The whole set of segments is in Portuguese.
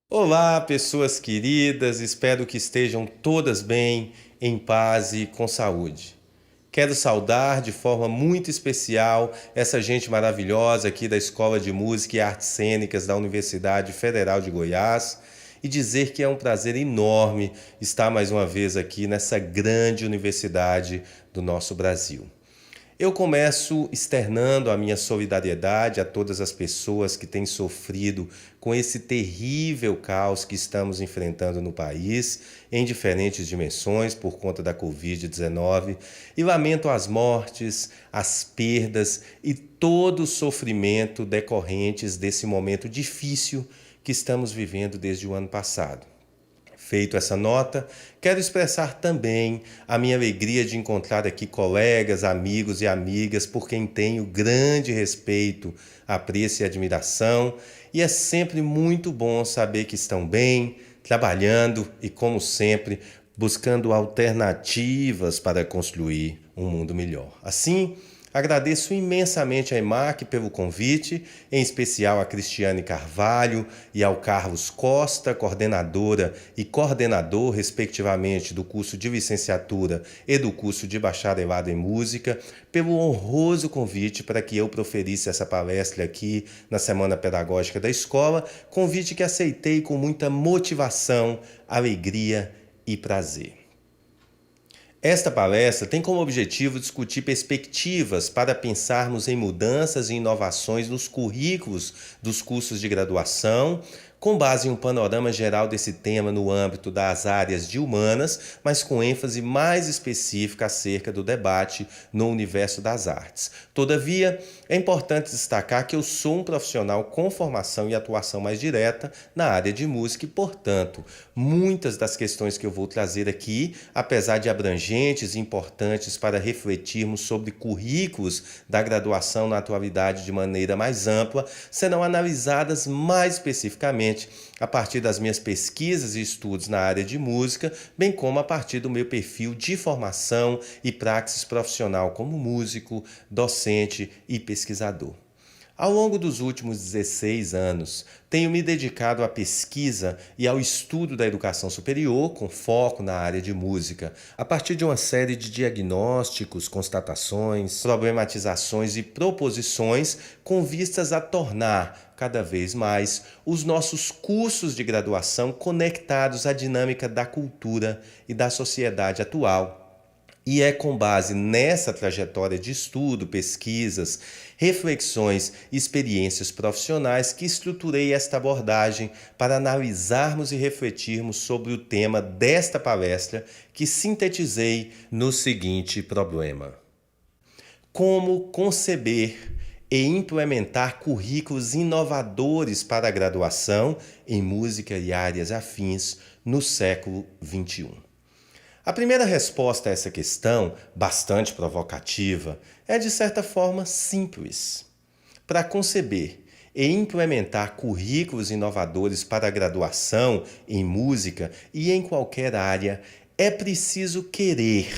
Olá, pessoas queridas, espero que estejam todas bem, em paz e com saúde. Quero saudar de forma muito especial essa gente maravilhosa aqui da Escola de Música e Artes Cênicas da Universidade Federal de Goiás e dizer que é um prazer enorme estar mais uma vez aqui nessa grande universidade do nosso Brasil. Eu começo externando a minha solidariedade a todas as pessoas que têm sofrido com esse terrível caos que estamos enfrentando no país, em diferentes dimensões por conta da Covid-19, e lamento as mortes, as perdas e todo o sofrimento decorrentes desse momento difícil que estamos vivendo desde o ano passado. Feito essa nota, quero expressar também a minha alegria de encontrar aqui colegas, amigos e amigas por quem tenho grande respeito, apreço e admiração, e é sempre muito bom saber que estão bem, trabalhando e, como sempre, buscando alternativas para construir um mundo melhor. Assim, agradeço imensamente a EMAC pelo convite, em especial a Cristiane Carvalho e ao Carlos Costa, coordenadora e coordenador, respectivamente, do curso de licenciatura e do curso de bacharelado em música, pelo honroso convite para que eu proferisse essa palestra aqui na Semana Pedagógica da Escola, convite que aceitei com muita motivação, alegria e prazer. Esta palestra tem como objetivo discutir perspectivas para pensarmos em mudanças e inovações nos currículos dos cursos de graduação, com base em um panorama geral desse tema no âmbito das áreas de humanas, mas com ênfase mais específica acerca do debate no universo das artes. Todavia, é importante destacar que eu sou um profissional com formação e atuação mais direta na área de música e, portanto, muitas das questões que eu vou trazer aqui, apesar de abrangentes e importantes para refletirmos sobre currículos da graduação na atualidade de maneira mais ampla, serão analisadas mais especificamente a partir das minhas pesquisas e estudos na área de música, bem como a partir do meu perfil de formação e praxis profissional como músico, docente e pesquisador. Ao longo dos últimos 16 anos, tenho me dedicado à pesquisa e ao estudo da educação superior, com foco na área de música, a partir de uma série de diagnósticos, constatações, problematizações e proposições com vistas a tornar cada vez mais os nossos cursos de graduação conectados à dinâmica da cultura e da sociedade atual. E é com base nessa trajetória de estudo, pesquisas, reflexões e experiências profissionais que estruturei esta abordagem para analisarmos e refletirmos sobre o tema desta palestra que sintetizei no seguinte problema: como conceber e implementar currículos inovadores para a graduação em música e áreas afins no século XXI. A primeira resposta a essa questão, bastante provocativa, é de certa forma simples. Para conceber e implementar currículos inovadores para a graduação em música e em qualquer área, é preciso querer,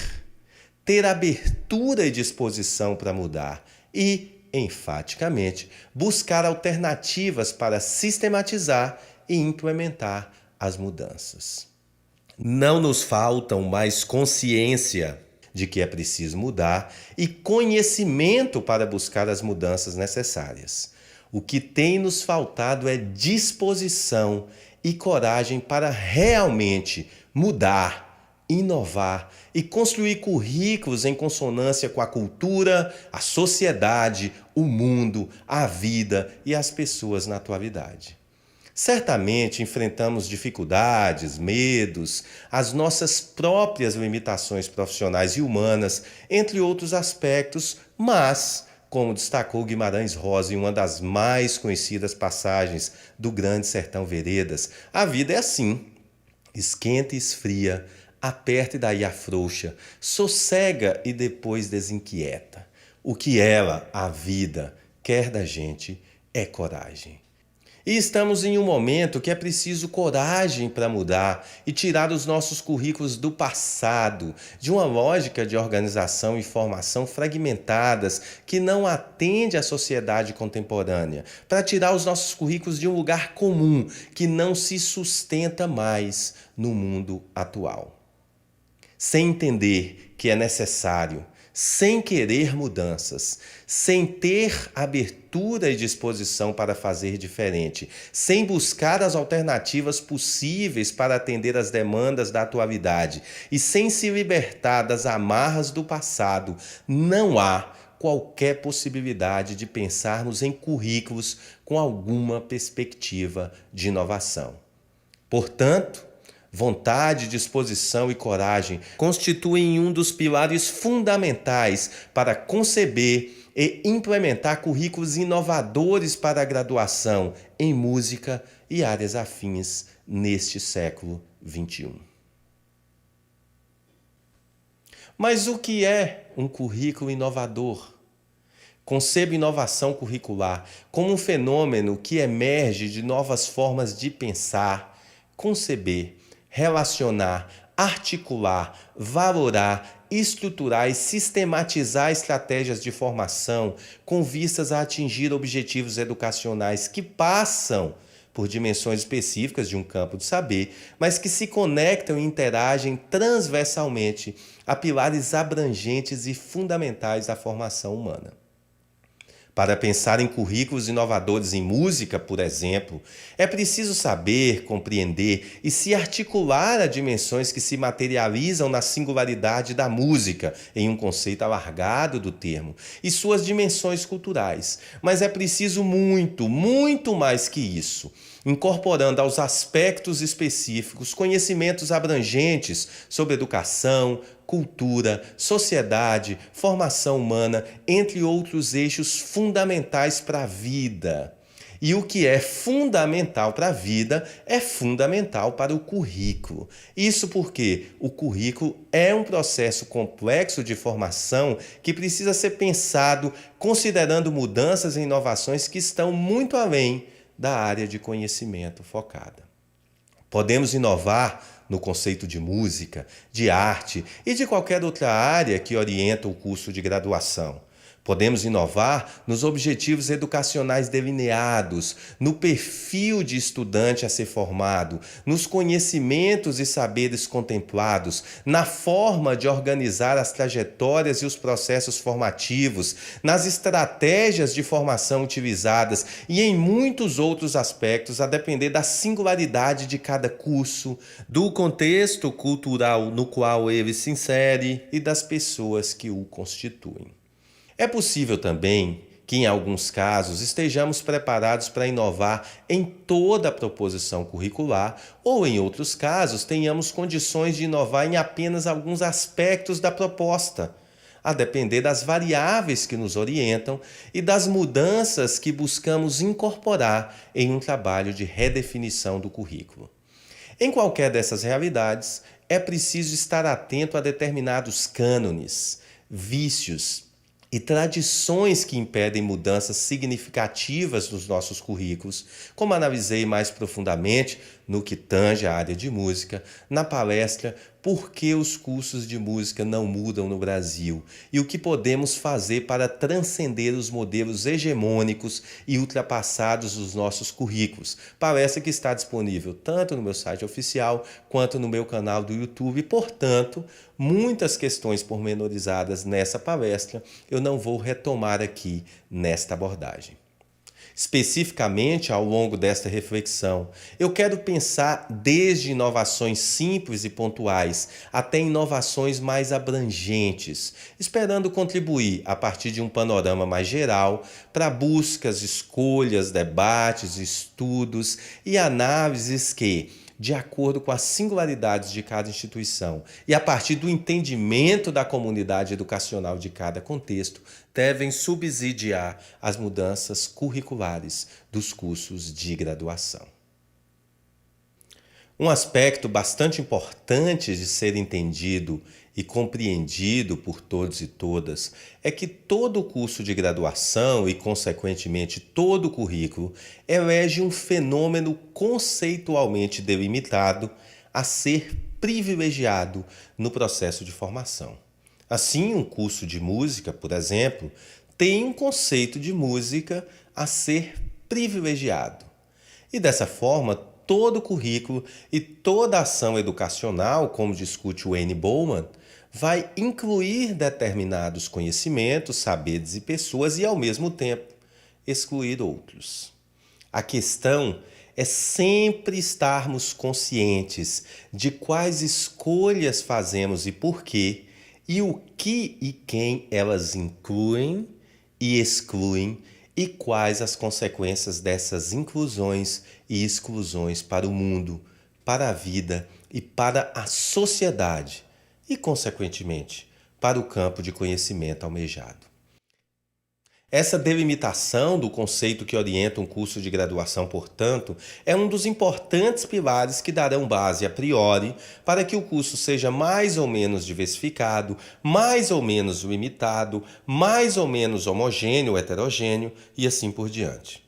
ter abertura e disposição para mudar e, enfaticamente, buscar alternativas para sistematizar e implementar as mudanças. Não nos faltam mais consciência de que é preciso mudar e conhecimento para buscar as mudanças necessárias. O que tem nos faltado é disposição e coragem para realmente mudar, inovar e construir currículos em consonância com a cultura, a sociedade, o mundo, a vida e as pessoas na atualidade. Certamente enfrentamos dificuldades, medos, as nossas próprias limitações profissionais e humanas, entre outros aspectos, mas, como destacou Guimarães Rosa em uma das mais conhecidas passagens do Grande Sertão Veredas, a vida é assim: esquenta e esfria, aperta e daí afrouxa, sossega e depois desinquieta. O que ela, a vida, quer da gente é coragem. E estamos em um momento que é preciso coragem para mudar e tirar os nossos currículos do passado, de uma lógica de organização e formação fragmentadas que não atende à sociedade contemporânea, para tirar os nossos currículos de um lugar comum que não se sustenta mais no mundo atual. Sem entender que é necessário, sem querer mudanças, sem ter abertura e disposição para fazer diferente, sem buscar as alternativas possíveis para atender às demandas da atualidade e sem se libertar das amarras do passado, não há qualquer possibilidade de pensarmos em currículos com alguma perspectiva de inovação. Portanto, vontade, disposição e coragem constituem um dos pilares fundamentais para conceber e implementar currículos inovadores para a graduação em música e áreas afins neste século XXI. Mas o que é um currículo inovador? Concebo inovação curricular como um fenômeno que emerge de novas formas de pensar, conceber, relacionar, articular, valorar, estruturar e sistematizar estratégias de formação com vistas a atingir objetivos educacionais que passam por dimensões específicas de um campo de saber, mas que se conectam e interagem transversalmente a pilares abrangentes e fundamentais da formação humana. Para pensar em currículos inovadores em música, por exemplo, é preciso saber, compreender e se articular a dimensões que se materializam na singularidade da música, em um conceito alargado do termo, e suas dimensões culturais. Mas é preciso muito mais que isso, incorporando aos aspectos específicos conhecimentos abrangentes sobre educação, cultura, sociedade, formação humana, entre outros eixos fundamentais para a vida. E o que é fundamental para a vida é fundamental para o currículo. Isso porque o currículo é um processo complexo de formação que precisa ser pensado considerando mudanças e inovações que estão muito além da área de conhecimento focada. Podemos inovar no conceito de música, de arte e de qualquer outra área que orienta o curso de graduação. Podemos inovar nos objetivos educacionais delineados, no perfil de estudante a ser formado, nos conhecimentos e saberes contemplados, na forma de organizar as trajetórias e os processos formativos, nas estratégias de formação utilizadas e em muitos outros aspectos, a depender da singularidade de cada curso, do contexto cultural no qual ele se insere e das pessoas que o constituem. É possível também que, em alguns casos, estejamos preparados para inovar em toda a proposição curricular ou, em outros casos, tenhamos condições de inovar em apenas alguns aspectos da proposta, a depender das variáveis que nos orientam e das mudanças que buscamos incorporar em um trabalho de redefinição do currículo. Em qualquer dessas realidades, é preciso estar atento a determinados cânones, vícios e tradições que impedem mudanças significativas nos nossos currículos, como analisei mais profundamente no que tange a área de música, na palestra Por que os cursos de música não mudam no Brasil e o que podemos fazer para transcender os modelos hegemônicos e ultrapassados dos nossos currículos. Palestra que está disponível tanto no meu site oficial quanto no meu canal do YouTube. Portanto, muitas questões pormenorizadas nessa palestra eu não vou retomar aqui nesta abordagem. Especificamente, ao longo desta reflexão, eu quero pensar desde inovações simples e pontuais até inovações mais abrangentes, esperando contribuir, a partir de um panorama mais geral, para buscas, escolhas, debates, estudos e análises que, de acordo com as singularidades de cada instituição e a partir do entendimento da comunidade educacional de cada contexto, devem subsidiar as mudanças curriculares dos cursos de graduação. Um aspecto bastante importante de ser entendido e compreendido por todos e todas é que todo curso de graduação e, consequentemente, todo o currículo elege um fenômeno conceitualmente delimitado a ser privilegiado no processo de formação. Assim, um curso de música, por exemplo, tem um conceito de música a ser privilegiado. E dessa forma, todo o currículo e toda a ação educacional, como discute o N. Bowman, vai incluir determinados conhecimentos, saberes e pessoas e, ao mesmo tempo, excluir outros. A questão é sempre estarmos conscientes de quais escolhas fazemos e por quê, e o que e quem elas incluem e excluem, e quais as consequências dessas inclusões e exclusões para o mundo, para a vida e para a sociedade, e, consequentemente, para o campo de conhecimento almejado. Essa delimitação do conceito que orienta um curso de graduação, portanto, é um dos importantes pilares que darão base a priori para que o curso seja mais ou menos diversificado, mais ou menos limitado, mais ou menos homogêneo ou heterogêneo e assim por diante.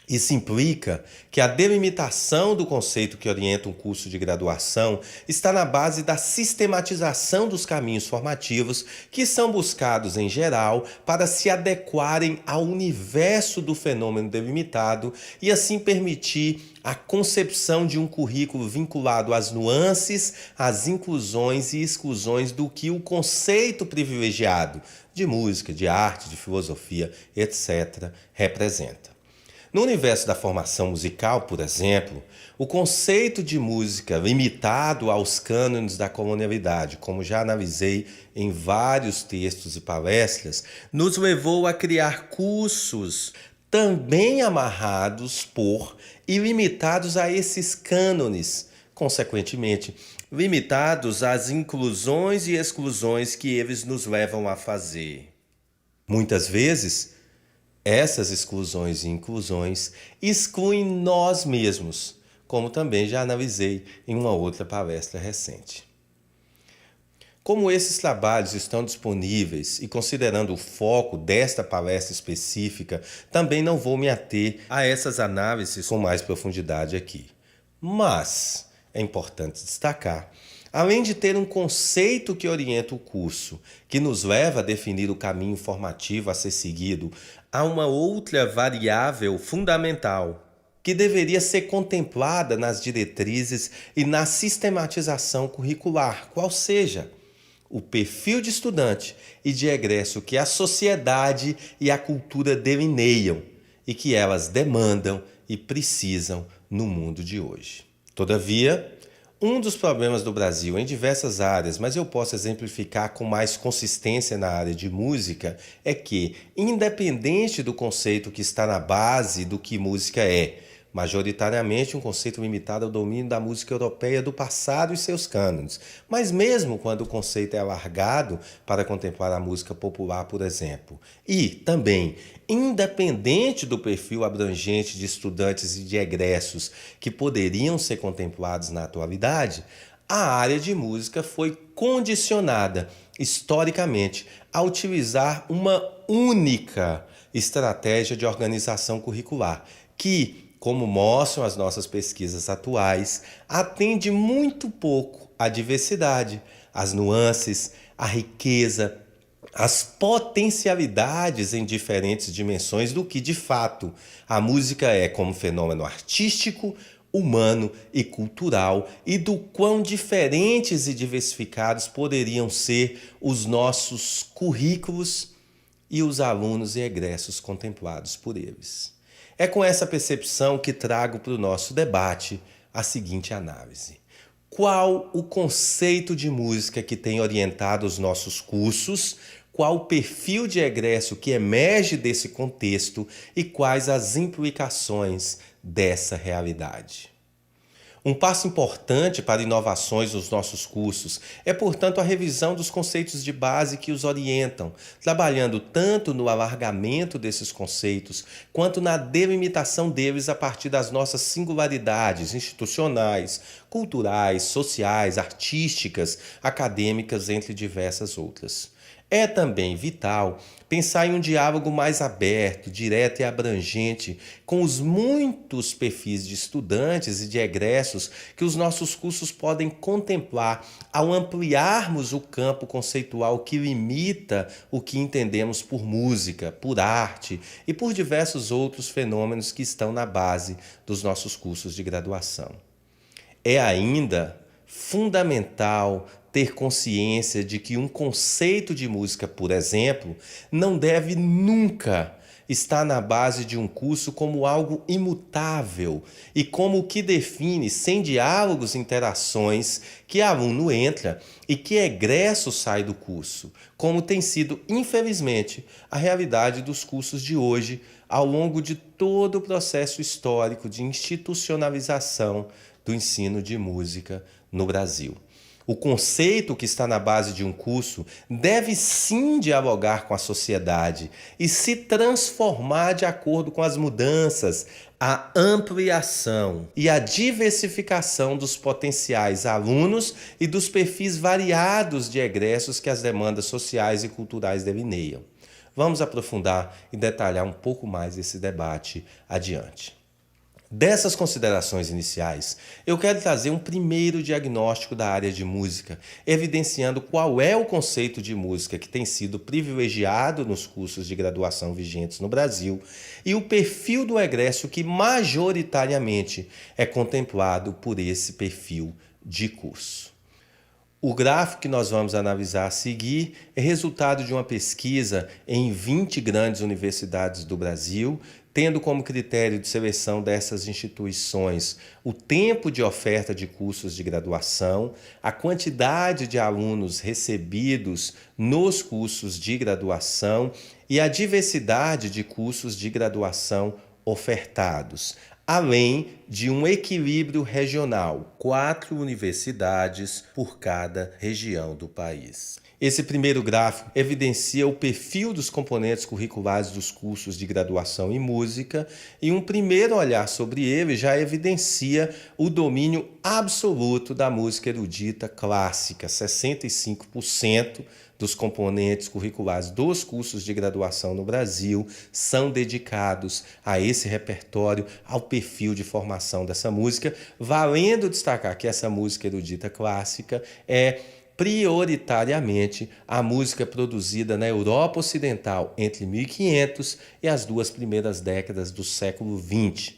Isso implica que a delimitação do conceito que orienta um curso de graduação está na base da sistematização dos caminhos formativos que são buscados em geral para se adequarem ao universo do fenômeno delimitado e assim permitir a concepção de um currículo vinculado às nuances, às inclusões e exclusões do que o conceito privilegiado de música, de arte, de filosofia, etc., representa. No universo da formação musical, por exemplo, o conceito de música limitado aos cânones da colonialidade, como já analisei em vários textos e palestras, nos levou a criar cursos também amarrados por e limitados a esses cânones, consequentemente, limitados às inclusões e exclusões que eles nos levam a fazer. Muitas vezes, essas exclusões e inclusões excluem nós mesmos, como também já analisei em uma outra palestra recente. Como esses trabalhos estão disponíveis e considerando o foco desta palestra específica, também não vou me ater a essas análises com mais profundidade aqui. Mas é importante destacar, além de ter um conceito que orienta o curso, que nos leva a definir o caminho formativo a ser seguido, há uma outra variável fundamental que deveria ser contemplada nas diretrizes e na sistematização curricular, qual seja o perfil de estudante e de egresso que a sociedade e a cultura delineiam e que elas demandam e precisam no mundo de hoje. Todavia, um dos problemas do Brasil em diversas áreas, mas eu posso exemplificar com mais consistência na área de música, é que, independente do conceito que está na base do que música é, majoritariamente um conceito limitado ao domínio da música europeia do passado e seus cânones, mas mesmo quando o conceito é alargado para contemplar a música popular, por exemplo, e também independente do perfil abrangente de estudantes e de egressos que poderiam ser contemplados na atualidade, a área de música foi condicionada historicamente a utilizar uma única estratégia de organização curricular, que, como mostram as nossas pesquisas atuais, atende muito pouco à diversidade, às nuances, à riqueza, às potencialidades em diferentes dimensões do que, de fato, a música é como fenômeno artístico, humano e cultural e do quão diferentes e diversificados poderiam ser os nossos currículos e os alunos e egressos contemplados por eles. É com essa percepção que trago para o nosso debate a seguinte análise. Qual o conceito de música que tem orientado os nossos cursos? Qual o perfil de egresso que emerge desse contexto e quais as implicações dessa realidade? Um passo importante para inovações nos nossos cursos é, portanto, a revisão dos conceitos de base que os orientam, trabalhando tanto no alargamento desses conceitos quanto na delimitação deles a partir das nossas singularidades institucionais, culturais, sociais, artísticas, acadêmicas, entre diversas outras. É também vital pensar em um diálogo mais aberto, direto e abrangente com os muitos perfis de estudantes e de egressos que os nossos cursos podem contemplar ao ampliarmos o campo conceitual que limita o que entendemos por música, por arte e por diversos outros fenômenos que estão na base dos nossos cursos de graduação. É ainda fundamental ter consciência de que um conceito de música, por exemplo, não deve nunca estar na base de um curso como algo imutável e como o que define, sem diálogos e interações, que aluno entra e que egresso sai do curso, como tem sido, infelizmente, a realidade dos cursos de hoje ao longo de todo o processo histórico de institucionalização do ensino de música no Brasil. O conceito que está na base de um curso deve sim dialogar com a sociedade e se transformar de acordo com as mudanças, a ampliação e a diversificação dos potenciais alunos e dos perfis variados de egressos que as demandas sociais e culturais delineiam. Vamos aprofundar e detalhar um pouco mais esse debate adiante. Dessas considerações iniciais, eu quero trazer um primeiro diagnóstico da área de música, evidenciando qual é o conceito de música que tem sido privilegiado nos cursos de graduação vigentes no Brasil e o perfil do egresso que majoritariamente é contemplado por esse perfil de curso. O gráfico que nós vamos analisar a seguir é resultado de uma pesquisa em 20 grandes universidades do Brasil, tendo como critério de seleção dessas instituições o tempo de oferta de cursos de graduação, a quantidade de alunos recebidos nos cursos de graduação e a diversidade de cursos de graduação ofertados, além de um equilíbrio regional, 4 universidades por cada região do país. Esse primeiro gráfico evidencia o perfil dos componentes curriculares dos cursos de graduação em música e um primeiro olhar sobre ele já evidencia o domínio absoluto da música erudita clássica, 65% dos componentes curriculares dos cursos de graduação no Brasil são dedicados a esse repertório, ao perfil de formação dessa música, valendo destacar que essa música erudita clássica é prioritariamente a música produzida na Europa Ocidental entre 1500 e as 2 primeiras décadas do século XX.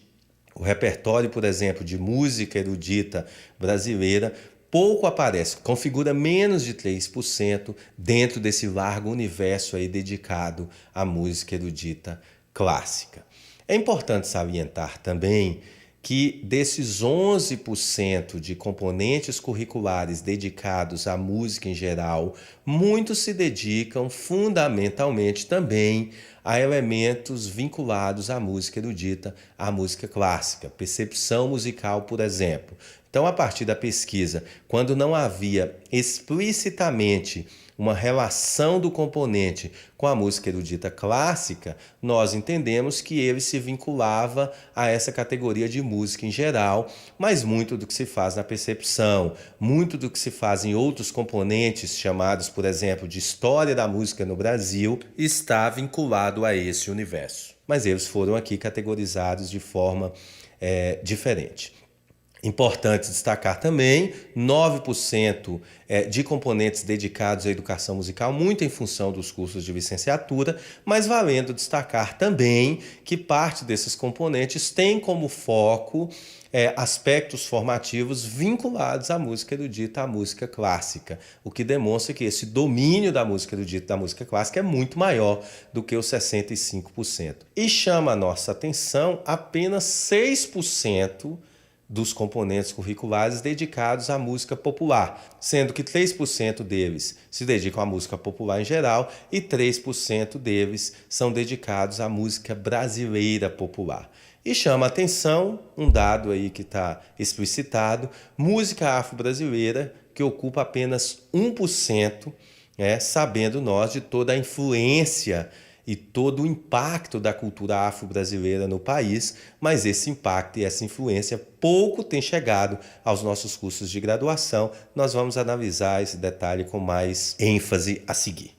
O repertório, por exemplo, de música erudita brasileira pouco aparece, configura menos de 3% dentro desse largo universo aí dedicado à música erudita clássica. É importante salientar também que desses 11% de componentes curriculares dedicados à música em geral, muitos se dedicam fundamentalmente também a elementos vinculados à música erudita, à música clássica, percepção musical, por exemplo. Então, a partir da pesquisa, quando não havia explicitamente uma relação do componente com a música erudita clássica, nós entendemos que ele se vinculava a essa categoria de música em geral, mas muito do que se faz na percepção, muito do que se faz em outros componentes chamados, por exemplo, de história da música no Brasil, está vinculado a esse universo. Mas eles foram aqui categorizados de forma diferente. Importante destacar também 9% de componentes dedicados à educação musical, muito em função dos cursos de licenciatura, mas valendo destacar também que parte desses componentes tem como foco aspectos formativos vinculados à música erudita, à música clássica, o que demonstra que esse domínio da música erudita, da música clássica, é muito maior do que os 65%. E chama a nossa atenção apenas 6% dos componentes curriculares dedicados à música popular, sendo que 3% deles se dedicam à música popular em geral e 3% deles são dedicados à música brasileira popular. E chama a atenção um dado aí que está explicitado: música afro-brasileira que ocupa apenas 1%, sabendo nós de toda a influência e todo o impacto da cultura afro-brasileira no país, mas esse impacto e essa influência pouco tem chegado aos nossos cursos de graduação. Nós vamos analisar esse detalhe com mais ênfase a seguir.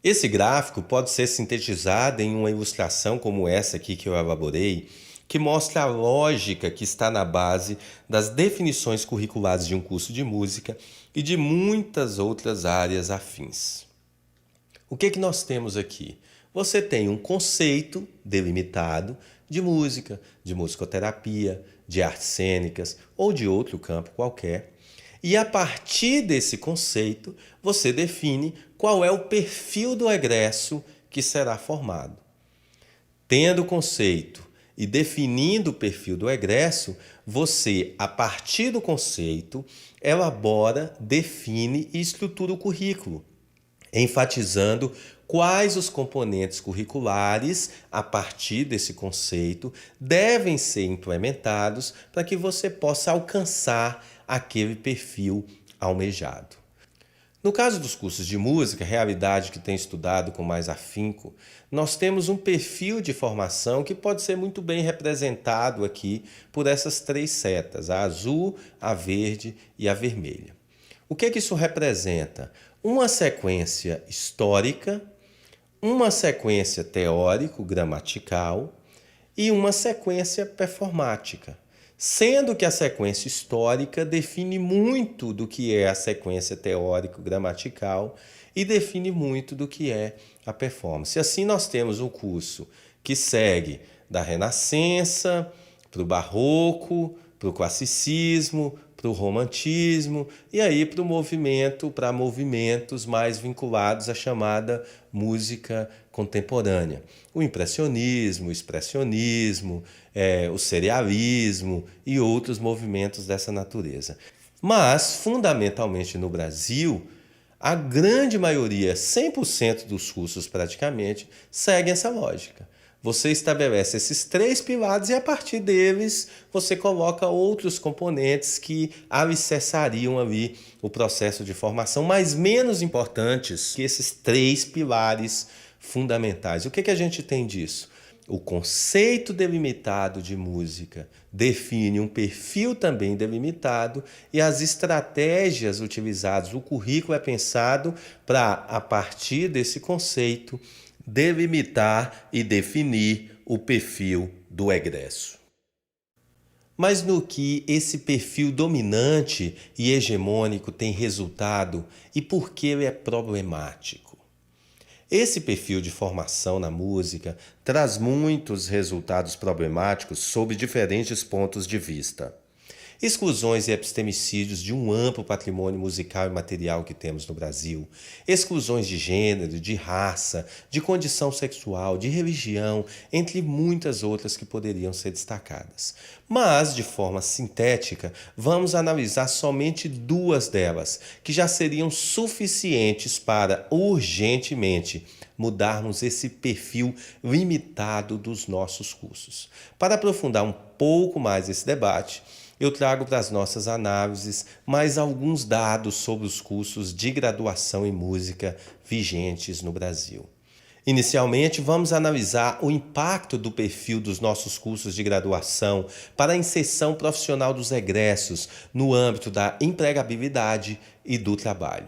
Esse gráfico pode ser sintetizado em uma ilustração como essa aqui que eu elaborei, que mostra a lógica que está na base das definições curriculares de um curso de música e de muitas outras áreas afins. O que nós temos aqui? Você tem um conceito delimitado de música, de musicoterapia, de artes cênicas ou de outro campo qualquer. E a partir desse conceito, você define qual é o perfil do egresso que será formado. Tendo o conceito e definindo o perfil do egresso, você, a partir do conceito, elabora, define e estrutura o currículo, enfatizando quais os componentes curriculares, a partir desse conceito, devem ser implementados para que você possa alcançar aquele perfil almejado. No caso dos cursos de música, realidade que tem estudado com mais afinco, nós temos um perfil de formação que pode ser muito bem representado aqui por essas 3 setas, a azul, a verde e a vermelha. O que isso representa? Uma sequência histórica, uma sequência teórico-gramatical e uma sequência performática. Sendo que a sequência histórica define muito do que é a sequência teórico-gramatical e define muito do que é a performance. Assim, nós temos um curso que segue da Renascença para o Barroco, para o Classicismo, para o Romantismo e aí para movimentos mais vinculados à chamada música contemporânea. O impressionismo, o expressionismo, o serialismo e outros movimentos dessa natureza. Mas, fundamentalmente no Brasil, a grande maioria, 100% dos cursos praticamente, seguem essa lógica. Você estabelece esses 3 pilares e a partir deles você coloca outros componentes que alicerçariam ali o processo de formação, mas menos importantes que esses 3 pilares fundamentais. O que a gente tem disso? O conceito delimitado de música define um perfil também delimitado e as estratégias utilizadas, o currículo é pensado para, a partir desse conceito, delimitar e definir o perfil do egresso. Mas no que esse perfil dominante e hegemônico tem resultado e por que ele é problemático? Esse perfil de formação na música traz muitos resultados problemáticos sob diferentes pontos de vista. Exclusões e epistemicídios de um amplo patrimônio musical e material que temos no Brasil. Exclusões de gênero, de raça, de condição sexual, de religião, entre muitas outras que poderiam ser destacadas. Mas, de forma sintética, vamos analisar somente 2 delas, que já seriam suficientes para, urgentemente, mudarmos esse perfil limitado dos nossos cursos. Para aprofundar um pouco mais esse debate, eu trago para as nossas análises mais alguns dados sobre os cursos de graduação em música vigentes no Brasil. Inicialmente, vamos analisar o impacto do perfil dos nossos cursos de graduação para a inserção profissional dos egressos no âmbito da empregabilidade e do trabalho.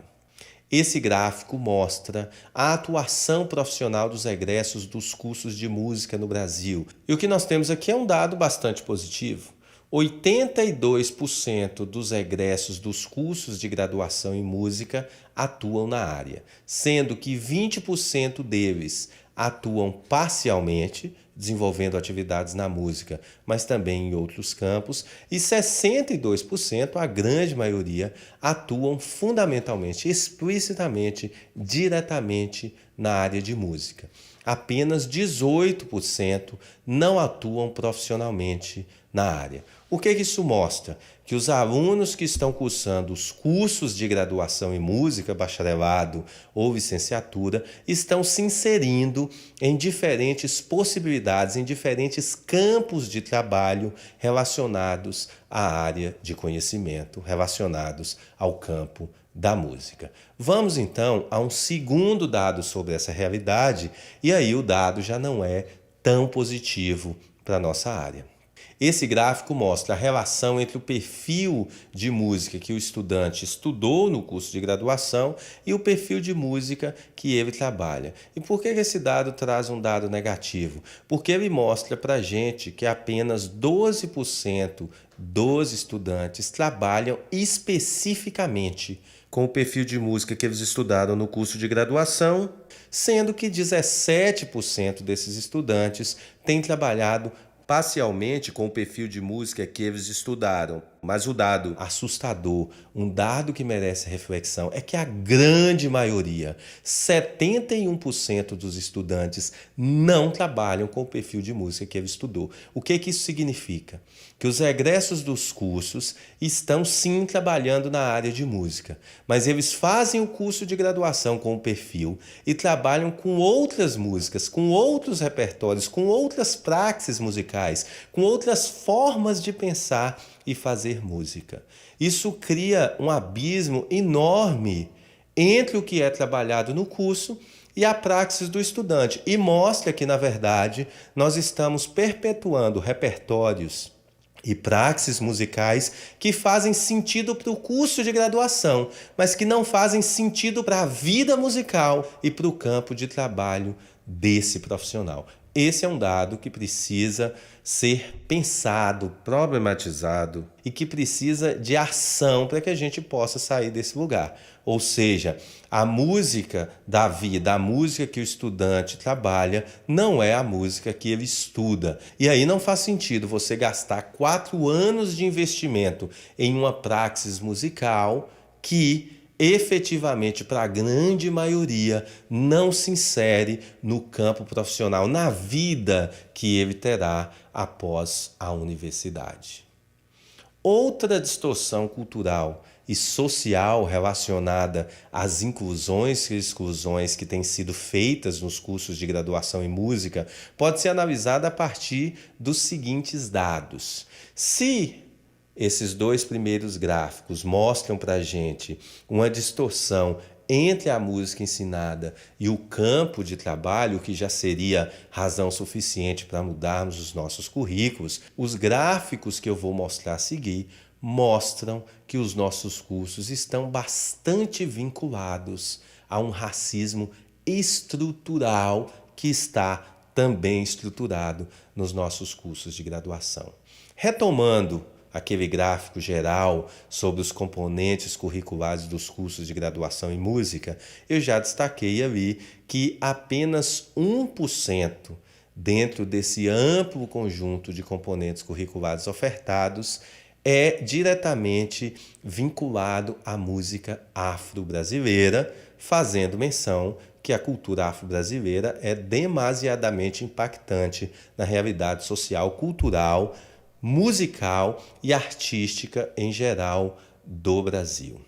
Esse gráfico mostra a atuação profissional dos egressos dos cursos de música no Brasil. E o que nós temos aqui é um dado bastante positivo. 82% dos egressos dos cursos de graduação em música atuam na área, sendo que 20% deles atuam parcialmente, desenvolvendo atividades na música, mas também em outros campos, e 62%, a grande maioria, atuam fundamentalmente, explicitamente, diretamente na área de música. Apenas 18% não atuam profissionalmente na área. O que isso mostra? Que os alunos que estão cursando os cursos de graduação em música, bacharelado ou licenciatura, estão se inserindo em diferentes possibilidades, em diferentes campos de trabalho relacionados à área de conhecimento, relacionados ao campo da música. Vamos então a um segundo dado sobre essa realidade, e aí o dado já não é tão positivo para a nossa área. Esse gráfico mostra a relação entre o perfil de música que o estudante estudou no curso de graduação e o perfil de música que ele trabalha. E por que esse dado traz um dado negativo? Porque ele mostra para a gente que apenas 12% dos estudantes trabalham especificamente com o perfil de música que eles estudaram no curso de graduação, sendo que 17% desses estudantes têm trabalhado parcialmente com o perfil de música que eles estudaram. Mas o dado assustador, um dado que merece reflexão, é que a grande maioria, 71% dos estudantes, não trabalham com o perfil de música que ele estudou. O que isso significa? Que os egressos dos cursos estão sim trabalhando na área de música, mas eles fazem o curso de graduação com o perfil e trabalham com outras músicas, com outros repertórios, com outras praxes musicais, com outras formas de pensar e fazer música. Isso cria um abismo enorme entre o que é trabalhado no curso e a praxis do estudante, e mostra que, na verdade, nós estamos perpetuando repertórios e praxis musicais que fazem sentido para o curso de graduação, mas que não fazem sentido para a vida musical e para o campo de trabalho desse profissional. Esse é um dado que precisa ser pensado, problematizado e que precisa de ação para que a gente possa sair desse lugar. Ou seja, a música da vida, a música que o estudante trabalha, não é a música que ele estuda. E aí não faz sentido você gastar 4 anos de investimento em uma praxis musical que efetivamente, para a grande maioria, não se insere no campo profissional, na vida que ele terá após a universidade. Outra distorção cultural e social relacionada às inclusões e exclusões que têm sido feitas nos cursos de graduação em música pode ser analisada a partir dos seguintes dados. Se esses 2 primeiros gráficos mostram para a gente uma distorção entre a música ensinada e o campo de trabalho, que já seria razão suficiente para mudarmos os nossos currículos. Os gráficos que eu vou mostrar a seguir mostram que os nossos cursos estão bastante vinculados a um racismo estrutural que está também estruturado nos nossos cursos de graduação. Retomando aquele gráfico geral sobre os componentes curriculares dos cursos de graduação em música, eu já destaquei ali que apenas 1% dentro desse amplo conjunto de componentes curriculares ofertados é diretamente vinculado à música afro-brasileira, fazendo menção que a cultura afro-brasileira é demasiadamente impactante na realidade social, cultural, musical e artística em geral do Brasil.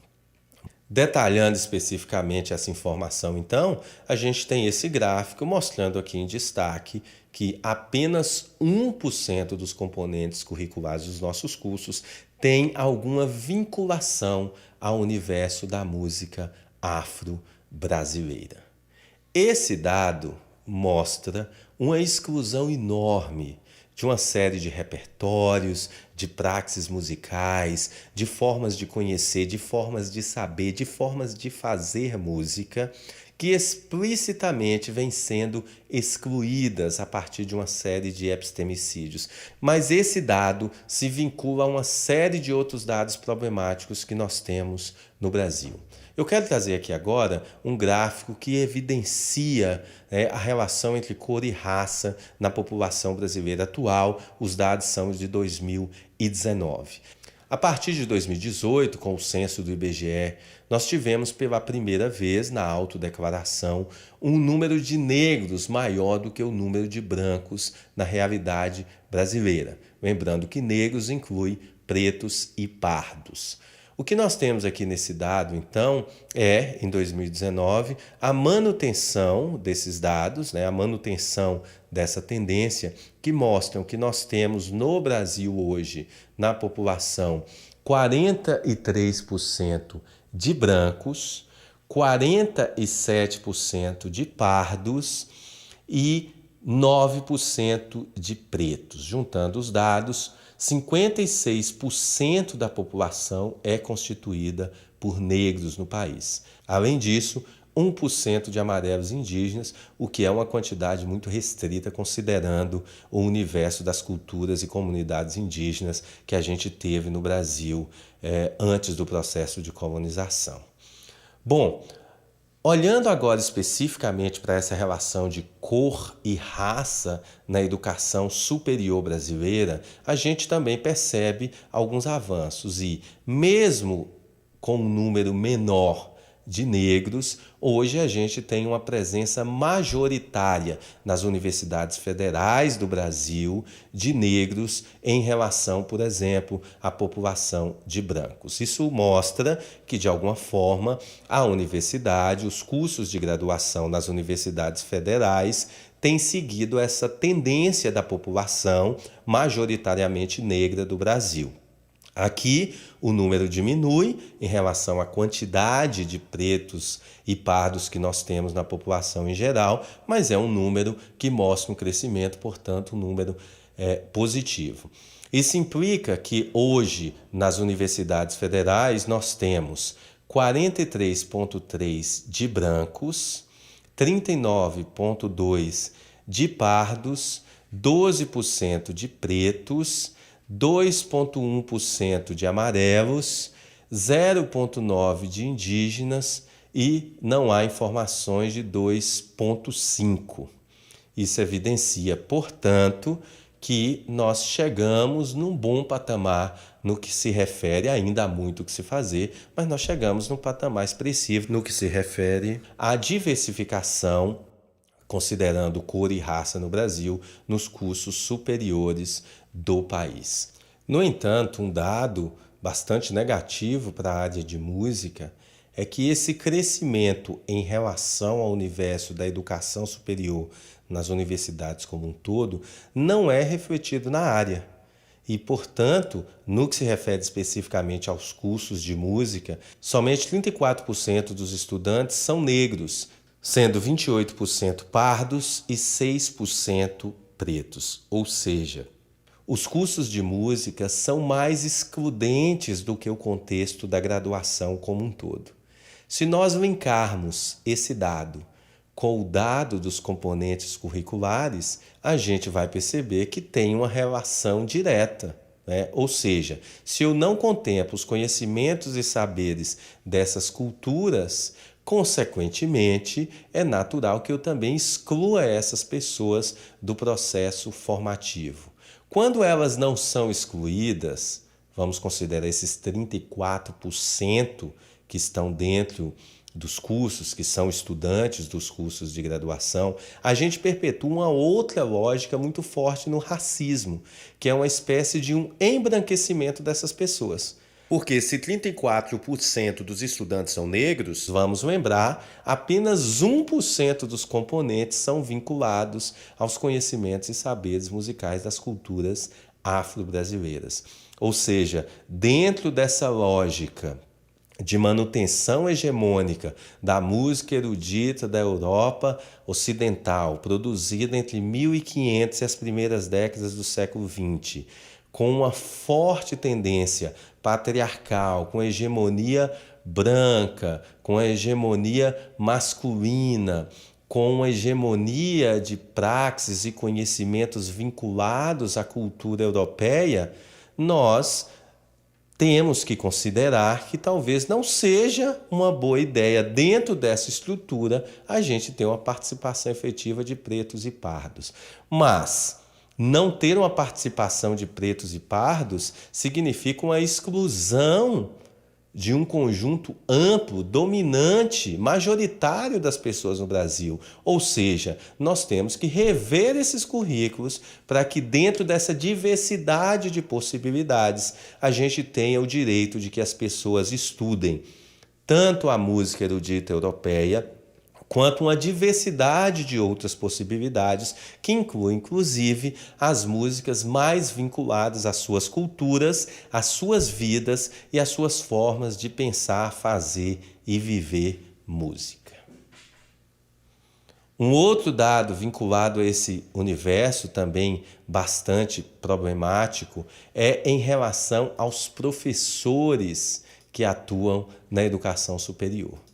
Detalhando especificamente essa informação, então, a gente tem esse gráfico mostrando aqui em destaque que apenas 1% dos componentes curriculares dos nossos cursos tem alguma vinculação ao universo da música afro-brasileira. Esse dado mostra uma exclusão enorme de uma série de repertórios, de praxes musicais, de formas de conhecer, de formas de saber, de formas de fazer música, que explicitamente vêm sendo excluídas a partir de uma série de epistemicídios. Mas esse dado se vincula a uma série de outros dados problemáticos que nós temos no Brasil. Eu quero trazer aqui agora um gráfico que evidencia a relação entre cor e raça na população brasileira atual. Os dados são de 2019. A partir de 2018, com o censo do IBGE, nós tivemos pela primeira vez na autodeclaração um número de negros maior do que o número de brancos na realidade brasileira. Lembrando que negros inclui pretos e pardos. O que nós temos aqui nesse dado, então, é, em 2019, a manutenção desses dados, a manutenção dessa tendência, que mostram que nós temos no Brasil hoje, na população, 43% de brancos, 47% de pardos e 9% de pretos. Juntando os dados, 56% da população é constituída por negros no país. Além disso, 1% de amarelos indígenas, o que é uma quantidade muito restrita considerando o universo das culturas e comunidades indígenas que a gente teve no Brasil antes do processo de colonização. Bom, olhando agora especificamente para essa relação de cor e raça na educação superior brasileira, a gente também percebe alguns avanços e, mesmo com um número menor de negros, hoje a gente tem uma presença majoritária nas universidades federais do Brasil de negros em relação, por exemplo, à população de brancos. Isso mostra que, de alguma forma, a universidade, os cursos de graduação nas universidades federais têm seguido essa tendência da população majoritariamente negra do Brasil. Aqui o número diminui em relação à quantidade de pretos e pardos que nós temos na população em geral, mas é um número que mostra um crescimento, portanto, um número positivo. Isso implica que hoje, nas universidades federais, nós temos 43,3% de brancos, 39,2% de pardos, 12% de pretos, 2,1% de amarelos, 0,9% de indígenas e não há informações de 2,5%. Isso evidencia, portanto, que nós chegamos num bom patamar no que se refere, ainda há muito o que se fazer, mas nós chegamos num patamar expressivo no que se refere à diversificação, considerando cor e raça no Brasil, nos cursos superiores do país. No entanto, um dado bastante negativo para a área de música é que esse crescimento em relação ao universo da educação superior nas universidades como um todo não é refletido na área. E, portanto, no que se refere especificamente aos cursos de música, somente 34% dos estudantes são negros, sendo 28% pardos e 6% pretos. Ou seja, os cursos de música são mais excludentes do que o contexto da graduação como um todo. Se nós linkarmos esse dado com o dado dos componentes curriculares, a gente vai perceber que tem uma relação direta. Ou seja, se eu não contemplo os conhecimentos e saberes dessas culturas, consequentemente, é natural que eu também exclua essas pessoas do processo formativo. Quando elas não são excluídas, vamos considerar esses 34% que estão dentro dos cursos, que são estudantes dos cursos de graduação, a gente perpetua uma outra lógica muito forte no racismo, que é uma espécie de um embranquecimento dessas pessoas. Porque se 34% dos estudantes são negros, vamos lembrar, apenas 1% dos componentes são vinculados aos conhecimentos e saberes musicais das culturas afro-brasileiras. Ou seja, dentro dessa lógica de manutenção hegemônica da música erudita da Europa Ocidental, produzida entre 1500 e as primeiras décadas do século XX, com uma forte tendência patriarcal, com hegemonia branca, com a hegemonia masculina, com a hegemonia de praxes e conhecimentos vinculados à cultura europeia, nós temos que considerar que talvez não seja uma boa ideia, dentro dessa estrutura, a gente ter uma participação efetiva de pretos e pardos. Mas Não ter uma participação de pretos e pardos significa uma exclusão de um conjunto amplo, dominante, majoritário das pessoas no Brasil. Ou seja, nós temos que rever esses currículos para que dentro dessa diversidade de possibilidades a gente tenha o direito de que as pessoas estudem tanto a música erudita europeia, quanto uma diversidade de outras possibilidades, que inclui, inclusive, as músicas mais vinculadas às suas culturas, às suas vidas e às suas formas de pensar, fazer e viver música. Um outro dado vinculado a esse universo também bastante problemático é em relação aos professores que atuam na educação superior.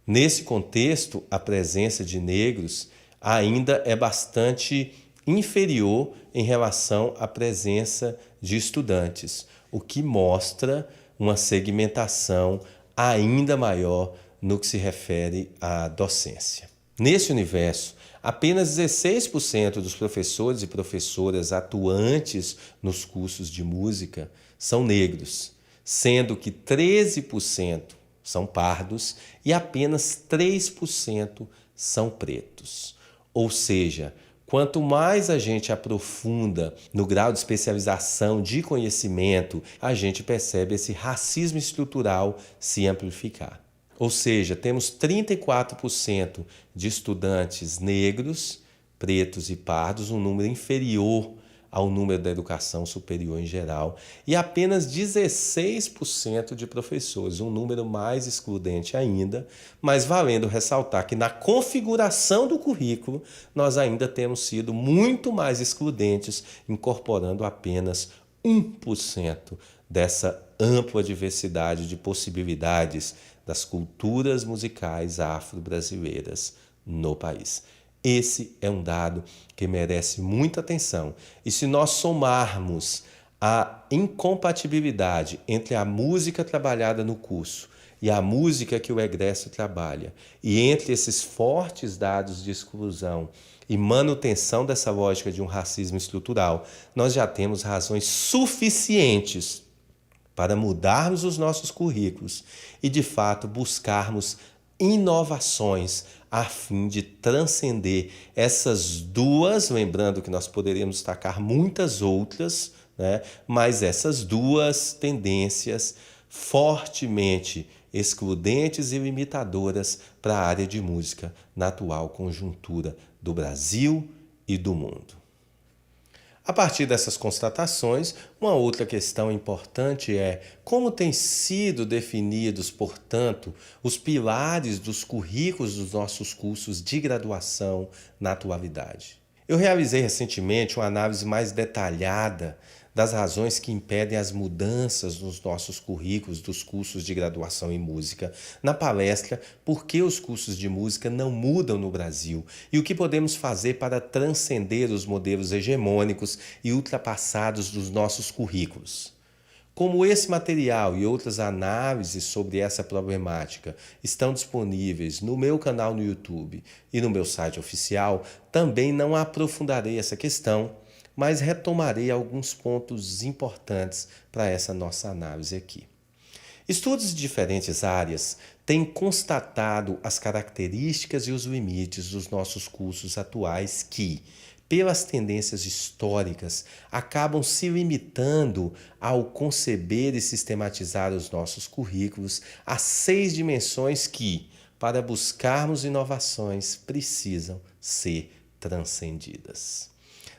Nesse contexto, a presença de negros ainda é bastante inferior em relação à presença de estudantes, o que mostra uma segmentação ainda maior no que se refere à docência. Nesse universo, apenas 16% dos professores e professoras atuantes nos cursos de música são negros, sendo que 13% são pardos e apenas 3% são pretos. Ou seja, quanto mais a gente aprofunda no grau de especialização de conhecimento, a gente percebe esse racismo estrutural se amplificar. Ou seja, temos 34% de estudantes negros, pretos e pardos, um número inferior ao número da educação superior em geral, e apenas 16% de professores, um número mais excludente ainda, mas valendo ressaltar que na configuração do currículo nós ainda temos sido muito mais excludentes, incorporando apenas 1% dessa ampla diversidade de possibilidades das culturas musicais afro-brasileiras no país. Esse é um dado que merece muita atenção. E se nós somarmos a incompatibilidade entre a música trabalhada no curso e a música que o egresso trabalha, e entre esses fortes dados de exclusão e manutenção dessa lógica de um racismo estrutural, nós já temos razões suficientes para mudarmos os nossos currículos e, de fato, buscarmos inovações a fim de transcender essas duas, lembrando que nós poderíamos destacar muitas outras, né? Mas essas duas tendências fortemente excludentes e limitadoras para a área de música na atual conjuntura do Brasil e do mundo. A partir dessas constatações, uma outra questão importante é como têm sido definidos, portanto, os pilares dos currículos dos nossos cursos de graduação na atualidade. Eu realizei recentemente uma análise mais detalhada das razões que impedem as mudanças nos nossos currículos dos cursos de graduação em música, na palestra Por que os cursos de música não mudam no Brasil e o que podemos fazer para transcender os modelos hegemônicos e ultrapassados dos nossos currículos. Como esse material e outras análises sobre essa problemática estão disponíveis no meu canal no YouTube e no meu site oficial, também não aprofundarei essa questão, mas retomarei alguns pontos importantes para essa nossa análise aqui. Estudos de diferentes áreas têm constatado as características e os limites dos nossos cursos atuais que, pelas tendências históricas, acabam se limitando ao conceber e sistematizar os nossos currículos a 6 dimensões que, para buscarmos inovações, precisam ser transcendidas.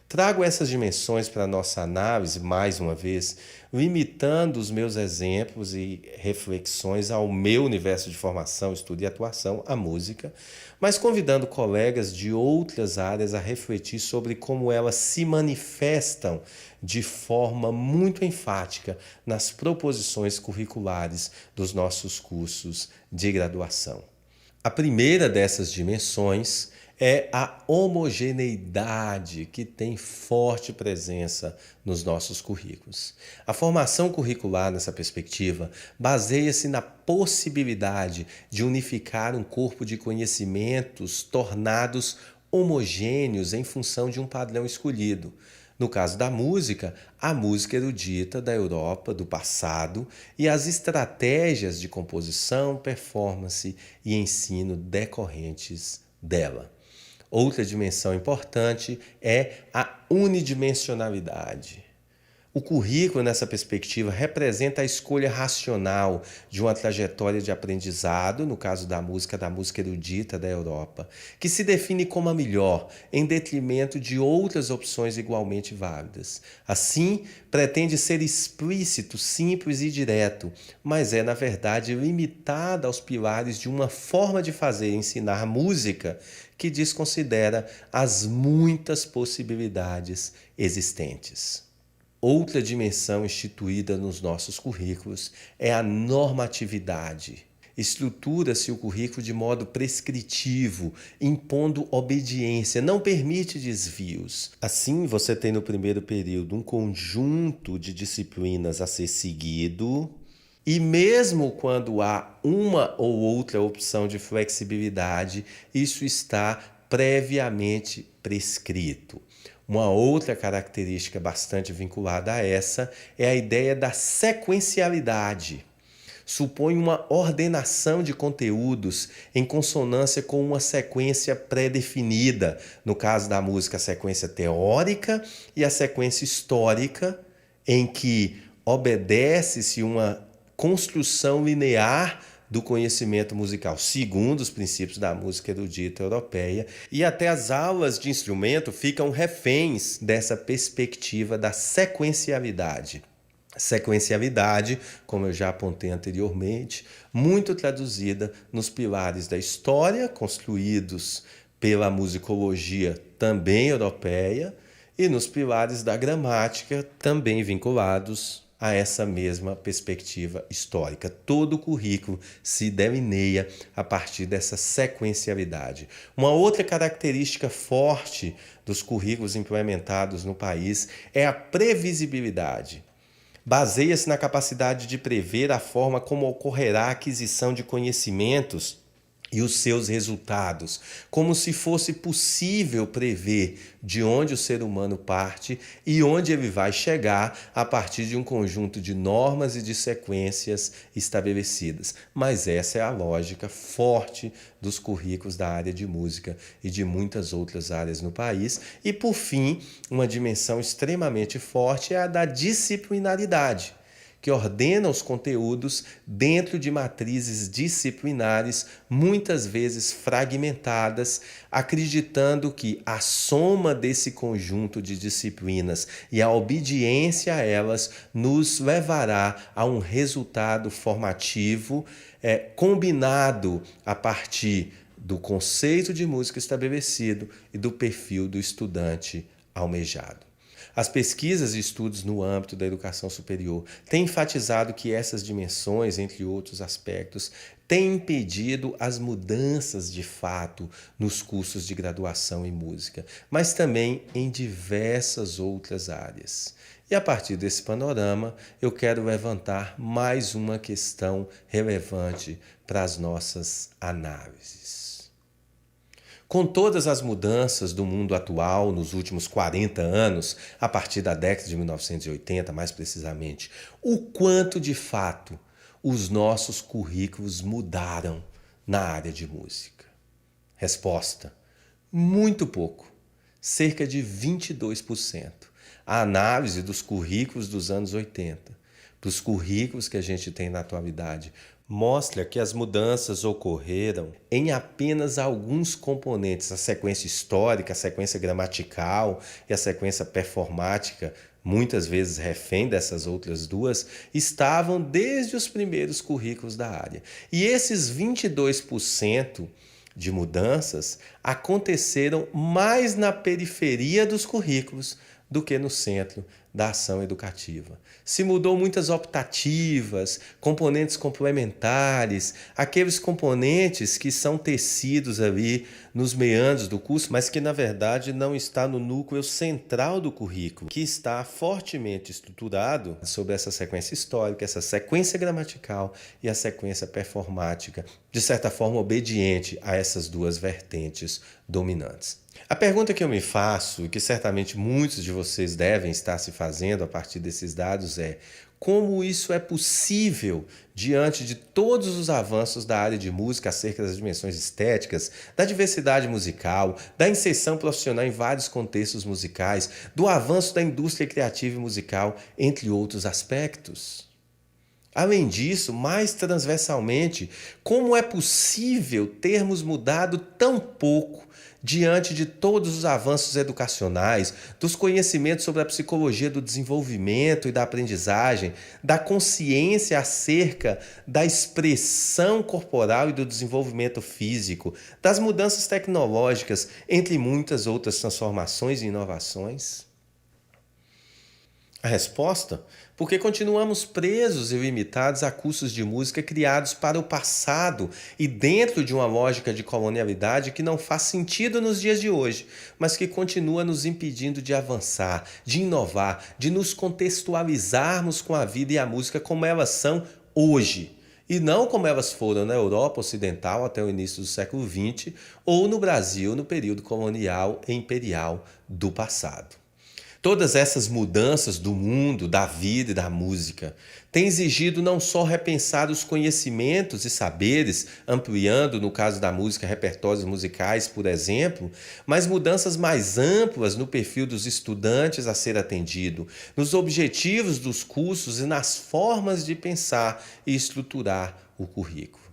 Trago essas dimensões para a nossa análise, mais uma vez, limitando os meus exemplos e reflexões ao meu universo de formação, estudo e atuação, a música, mas convidando colegas de outras áreas a refletir sobre como elas se manifestam de forma muito enfática nas proposições curriculares dos nossos cursos de graduação. A primeira dessas dimensões é a homogeneidade que tem forte presença nos nossos currículos. A formação curricular nessa perspectiva baseia-se na possibilidade de unificar um corpo de conhecimentos tornados homogêneos em função de um padrão escolhido. No caso da música, a música erudita da Europa do passado e as estratégias de composição, performance e ensino decorrentes dela. Outra dimensão importante é a unidimensionalidade. O currículo, nessa perspectiva, representa a escolha racional de uma trajetória de aprendizado, no caso da música erudita da Europa, que se define como a melhor, em detrimento de outras opções igualmente válidas. Assim, pretende ser explícito, simples e direto, mas é, na verdade, limitada aos pilares de uma forma de fazer e ensinar música que desconsidera as muitas possibilidades existentes. Outra dimensão instituída nos nossos currículos é a normatividade. Estrutura-se o currículo de modo prescritivo, impondo obediência, não permite desvios. Assim, você tem no primeiro período um conjunto de disciplinas a ser seguido, e mesmo quando há uma ou outra opção de flexibilidade, isso está previamente prescrito. Uma outra característica bastante vinculada a essa é a ideia da sequencialidade. Supõe uma ordenação de conteúdos em consonância com uma sequência pré-definida, no caso da música, a sequência teórica e a sequência histórica, em que obedece-se uma construção linear do conhecimento musical, segundo os princípios da música erudita europeia, e até as aulas de instrumento ficam reféns dessa perspectiva da sequencialidade. Sequencialidade, como eu já apontei anteriormente, muito traduzida nos pilares da história, construídos pela musicologia também europeia, e nos pilares da gramática, também vinculados a essa mesma perspectiva histórica. Todo o currículo se delineia a partir dessa sequencialidade. Uma outra característica forte dos currículos implementados no país é a previsibilidade. Baseia-se na capacidade de prever a forma como ocorrerá a aquisição de conhecimentos e os seus resultados, como se fosse possível prever de onde o ser humano parte e onde ele vai chegar a partir de um conjunto de normas e de sequências estabelecidas. Mas essa é a lógica forte dos currículos da área de música e de muitas outras áreas no país. E, por fim, uma dimensão extremamente forte é a da disciplinaridade, que ordena os conteúdos dentro de matrizes disciplinares, muitas vezes fragmentadas, acreditando que a soma desse conjunto de disciplinas e a obediência a elas nos levará a um resultado formativo combinado a partir do conceito de música estabelecido e do perfil do estudante almejado. As pesquisas e estudos no âmbito da educação superior têm enfatizado que essas dimensões, entre outros aspectos, têm impedido as mudanças de fato nos cursos de graduação em música, mas também em diversas outras áreas. E a partir desse panorama, eu quero levantar mais uma questão relevante para as nossas análises. Com todas as mudanças do mundo atual nos últimos 40 anos, a partir da década de 1980, mais precisamente, o quanto de fato os nossos currículos mudaram na área de música? Resposta: muito pouco, cerca de 22%. A análise dos currículos dos anos 80 para os currículos que a gente tem na atualidade mostra que as mudanças ocorreram em apenas alguns componentes. A sequência histórica, a sequência gramatical e a sequência performática, muitas vezes refém dessas outras duas, estavam desde os primeiros currículos da área. E esses 22% de mudanças aconteceram mais na periferia dos currículos do que no centro da ação educativa. Se mudou muitas optativas, componentes complementares, aqueles componentes que são tecidos ali nos meandros do curso, mas que na verdade não está no núcleo central do currículo, que está fortemente estruturado sobre essa sequência histórica, essa sequência gramatical e a sequência performática, de certa forma obediente a essas duas vertentes dominantes. A pergunta que eu me faço, e que certamente muitos de vocês devem estar se fazendo a partir desses dados, é: como isso é possível diante de todos os avanços da área de música acerca das dimensões estéticas, da diversidade musical, da inserção profissional em vários contextos musicais, do avanço da indústria criativa e musical, entre outros aspectos? Além disso, mais transversalmente, como é possível termos mudado tão pouco diante de todos os avanços educacionais, dos conhecimentos sobre a psicologia do desenvolvimento e da aprendizagem, da consciência acerca da expressão corporal e do desenvolvimento físico, das mudanças tecnológicas, entre muitas outras transformações e inovações? A resposta? Porque continuamos presos e limitados a cursos de música criados para o passado e dentro de uma lógica de colonialidade que não faz sentido nos dias de hoje, mas que continua nos impedindo de avançar, de inovar, de nos contextualizarmos com a vida e a música como elas são hoje. E não como elas foram na Europa Ocidental até o início do século XX ou no Brasil no período colonial e imperial do passado. Todas essas mudanças do mundo, da vida e da música têm exigido não só repensar os conhecimentos e saberes, ampliando, no caso da música, repertórios musicais, por exemplo, mas mudanças mais amplas no perfil dos estudantes a ser atendido, nos objetivos dos cursos e nas formas de pensar e estruturar o currículo.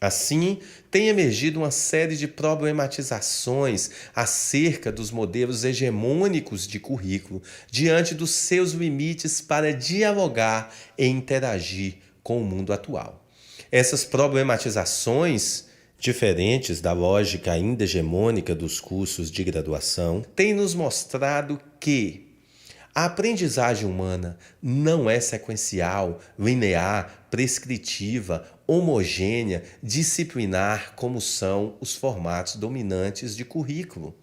Assim, tem emergido uma série de problematizações acerca dos modelos hegemônicos de currículo diante dos seus limites para dialogar e interagir com o mundo atual. Essas problematizações, diferentes da lógica ainda hegemônica dos cursos de graduação, têm nos mostrado que a aprendizagem humana não é sequencial, linear, prescritiva, homogênea, disciplinar, como são os formatos dominantes de currículo.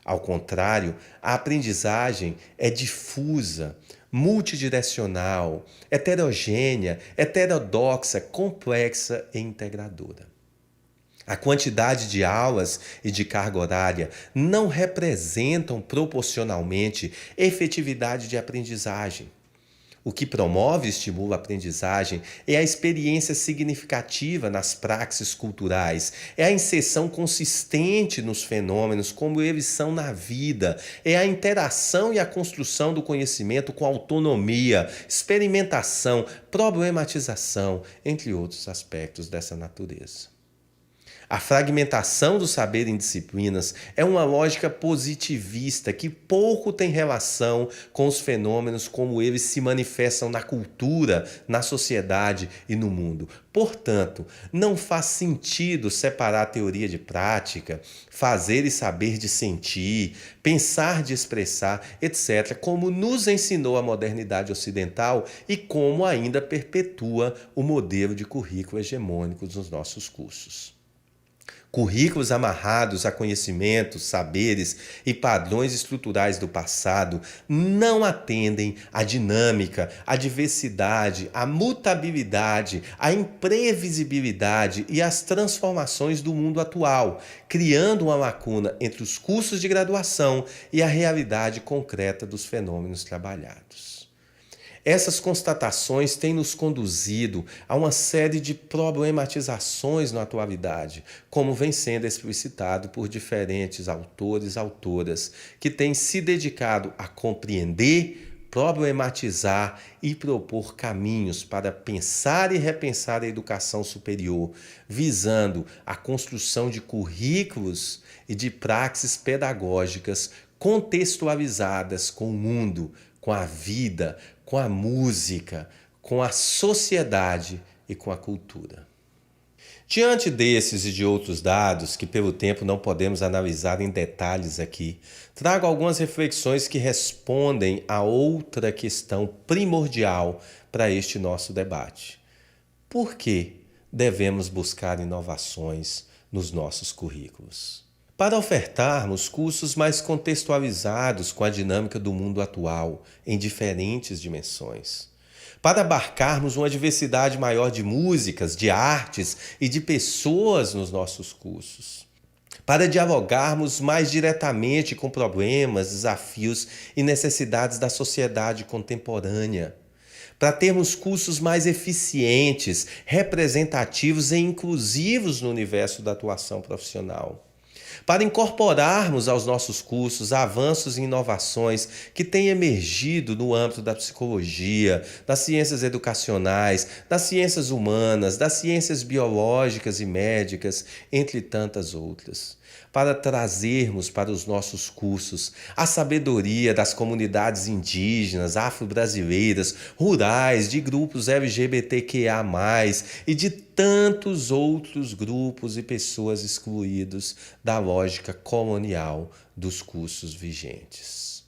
Ao contrário, a aprendizagem é difusa, multidirecional, heterogênea, heterodoxa, complexa e integradora. A quantidade de aulas e de carga horária não representam proporcionalmente efetividade de aprendizagem. O que promove e estimula a aprendizagem é a experiência significativa nas praxes culturais, é a inserção consistente nos fenômenos como eles são na vida, é a interação e a construção do conhecimento com autonomia, experimentação, problematização, entre outros aspectos dessa natureza. A fragmentação do saber em disciplinas é uma lógica positivista que pouco tem relação com os fenômenos como eles se manifestam na cultura, na sociedade e no mundo. Portanto, não faz sentido separar teoria de prática, fazer e saber de sentir, pensar de expressar, etc., como nos ensinou a modernidade ocidental e como ainda perpetua o modelo de currículo hegemônico dos nossos cursos. Currículos amarrados a conhecimentos, saberes e padrões estruturais do passado não atendem à dinâmica, à diversidade, à mutabilidade, à imprevisibilidade e às transformações do mundo atual, criando uma lacuna entre os cursos de graduação e a realidade concreta dos fenômenos trabalhados. Essas constatações têm nos conduzido a uma série de problematizações na atualidade, como vem sendo explicitado por diferentes autores e autoras que têm se dedicado a compreender, problematizar e propor caminhos para pensar e repensar a educação superior, visando a construção de currículos e de praxes pedagógicas contextualizadas com o mundo, com a vida, com a música, com a sociedade e com a cultura. Diante desses e de outros dados, que pelo tempo não podemos analisar em detalhes aqui, trago algumas reflexões que respondem a outra questão primordial para este nosso debate. Por que devemos buscar inovações nos nossos currículos? Para ofertarmos cursos mais contextualizados com a dinâmica do mundo atual, em diferentes dimensões. Para abarcarmos uma diversidade maior de músicas, de artes e de pessoas nos nossos cursos. Para dialogarmos mais diretamente com problemas, desafios e necessidades da sociedade contemporânea. Para termos cursos mais eficientes, representativos e inclusivos no universo da atuação profissional. Para incorporarmos aos nossos cursos avanços e inovações que têm emergido no âmbito da psicologia, das ciências educacionais, das ciências humanas, das ciências biológicas e médicas, entre tantas outras. Para trazermos para os nossos cursos a sabedoria das comunidades indígenas, afro-brasileiras, rurais, de grupos LGBTQIA+, e de tantos outros grupos e pessoas excluídos da lógica colonial dos cursos vigentes.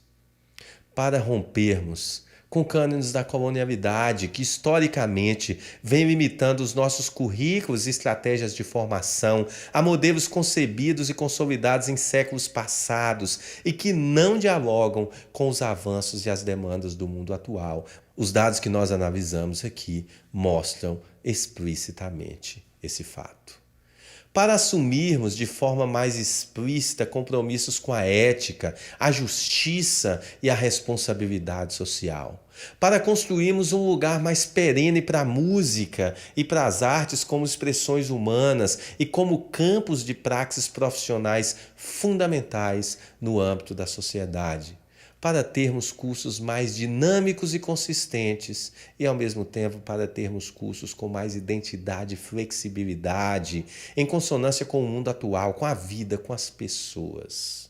Para rompermos com cânones da colonialidade que historicamente vem limitando os nossos currículos e estratégias de formação a modelos concebidos e consolidados em séculos passados e que não dialogam com os avanços e as demandas do mundo atual. Os dados que nós analisamos aqui mostram explicitamente esse fato. Para assumirmos de forma mais explícita compromissos com a ética, a justiça e a responsabilidade social. Para construirmos um lugar mais perene para a música e para as artes como expressões humanas e como campos de praxes profissionais fundamentais no âmbito da sociedade. Para termos cursos mais dinâmicos e consistentes e, ao mesmo tempo, para termos cursos com mais identidade e flexibilidade, em consonância com o mundo atual, com a vida, com as pessoas.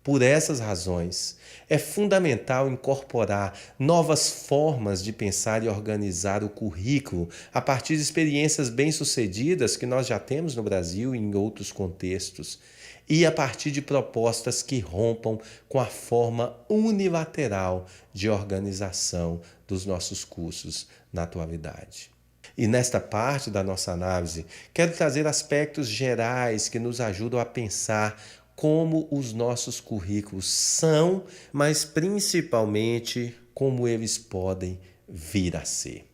Por essas razões, é fundamental incorporar novas formas de pensar e organizar o currículo a partir de experiências bem-sucedidas que nós já temos no Brasil e em outros contextos, e a partir de propostas que rompam com a forma unilateral de organização dos nossos cursos na atualidade. E nesta parte da nossa análise, quero trazer aspectos gerais que nos ajudam a pensar como os nossos currículos são, mas principalmente como eles podem vir a ser.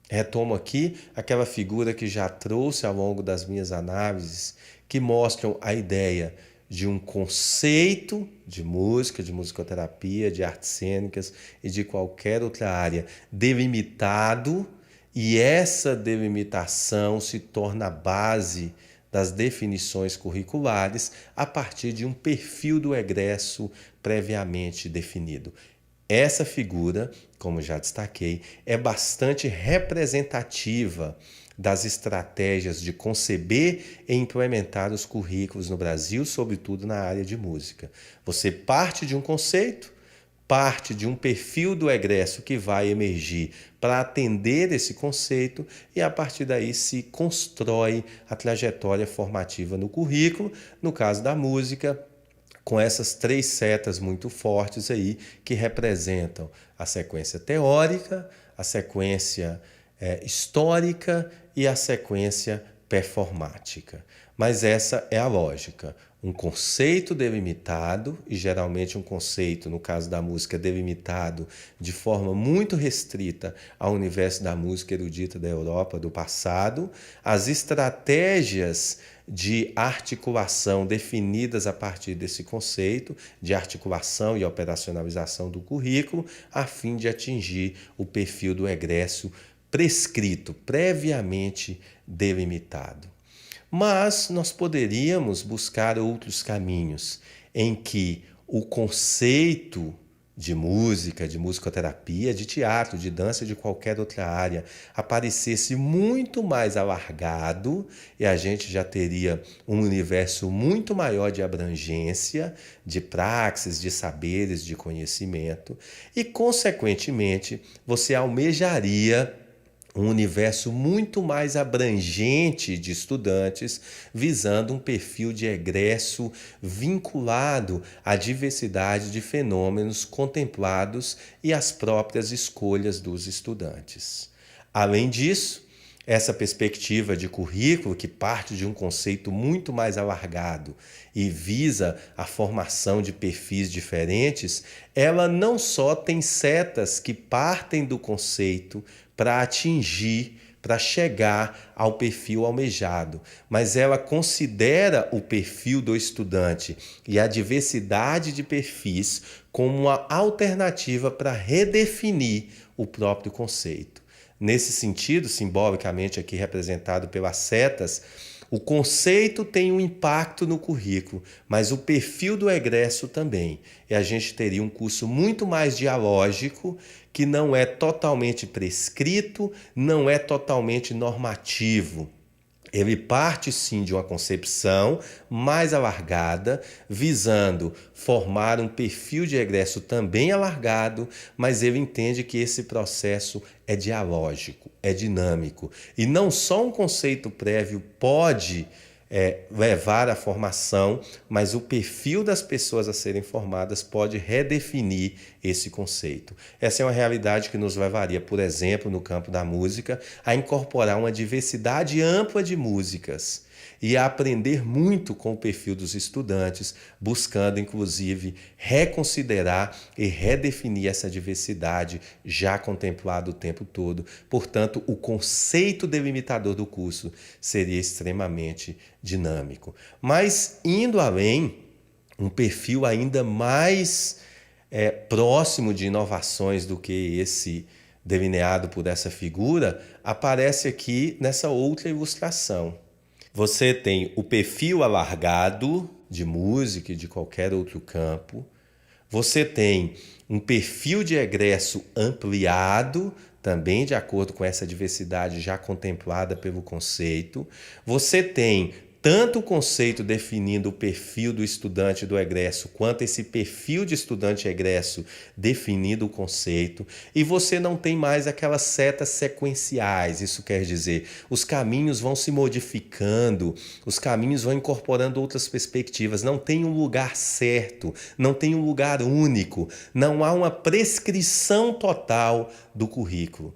Retomo aqui aquela figura que já trouxe ao longo das minhas análises, que mostram a ideia de um conceito de música, de musicoterapia, de artes cênicas e de qualquer outra área delimitado, e essa delimitação se torna a base das definições curriculares a partir de um perfil do egresso previamente definido. Essa figura, como já destaquei, é bastante representativa das estratégias de conceber e implementar os currículos no Brasil, sobretudo na área de música. Você parte de um conceito, parte de um perfil do egresso que vai emergir para atender esse conceito e a partir daí se constrói a trajetória formativa no currículo, no caso da música, com essas 3 setas muito fortes aí que representam a sequência teórica, a sequência histórica e a sequência performática. Mas essa é a lógica. Um conceito delimitado, e geralmente um conceito, no caso da música, delimitado de forma muito restrita ao universo da música erudita da Europa do passado, as estratégias de articulação definidas a partir desse conceito, de articulação e operacionalização do currículo, a fim de atingir o perfil do egresso prescrito, previamente delimitado. Mas nós poderíamos buscar outros caminhos em que o conceito de música, de musicoterapia, de teatro, de dança, de qualquer outra área, aparecesse muito mais alargado e a gente já teria um universo muito maior de abrangência, de praxes, de saberes, de conhecimento e, consequentemente, você almejaria um universo muito mais abrangente de estudantes, visando um perfil de egresso vinculado à diversidade de fenômenos contemplados e às próprias escolhas dos estudantes. Além disso, essa perspectiva de currículo, que parte de um conceito muito mais alargado e visa a formação de perfis diferentes, ela não só tem setas que partem do conceito para atingir, para chegar ao perfil almejado, mas ela considera o perfil do estudante e a diversidade de perfis como uma alternativa para redefinir o próprio conceito. Nesse sentido, simbolicamente aqui representado pelas setas, o conceito tem um impacto no currículo, mas o perfil do egresso também. E a gente teria um curso muito mais dialógico, que não é totalmente prescrito, não é totalmente normativo. Ele parte sim de uma concepção mais alargada, visando formar um perfil de egresso também alargado, mas ele entende que esse processo é dialógico, é dinâmico. E não só um conceito prévio pode levar à formação, mas o perfil das pessoas a serem formadas pode redefinir esse conceito. Essa é uma realidade que nos levaria, por exemplo, no campo da música, a incorporar uma diversidade ampla de músicas e a aprender muito com o perfil dos estudantes, buscando, inclusive, reconsiderar e redefinir essa diversidade já contemplada o tempo todo. Portanto, o conceito delimitador do curso seria extremamente dinâmico. Mas, indo além, um perfil ainda mais próximo de inovações do que esse delineado por essa figura, aparece aqui nessa outra ilustração. Você tem o perfil alargado de música e de qualquer outro campo. Você tem um perfil de egresso ampliado, também de acordo com essa diversidade já contemplada pelo conceito. Você tem tanto o conceito definindo o perfil do estudante do egresso, quanto esse perfil de estudante egresso definindo o conceito, e você não tem mais aquelas setas sequenciais. Isso quer dizer, os caminhos vão se modificando, os caminhos vão incorporando outras perspectivas, não tem um lugar certo, não tem um lugar único, não há uma prescrição total do currículo.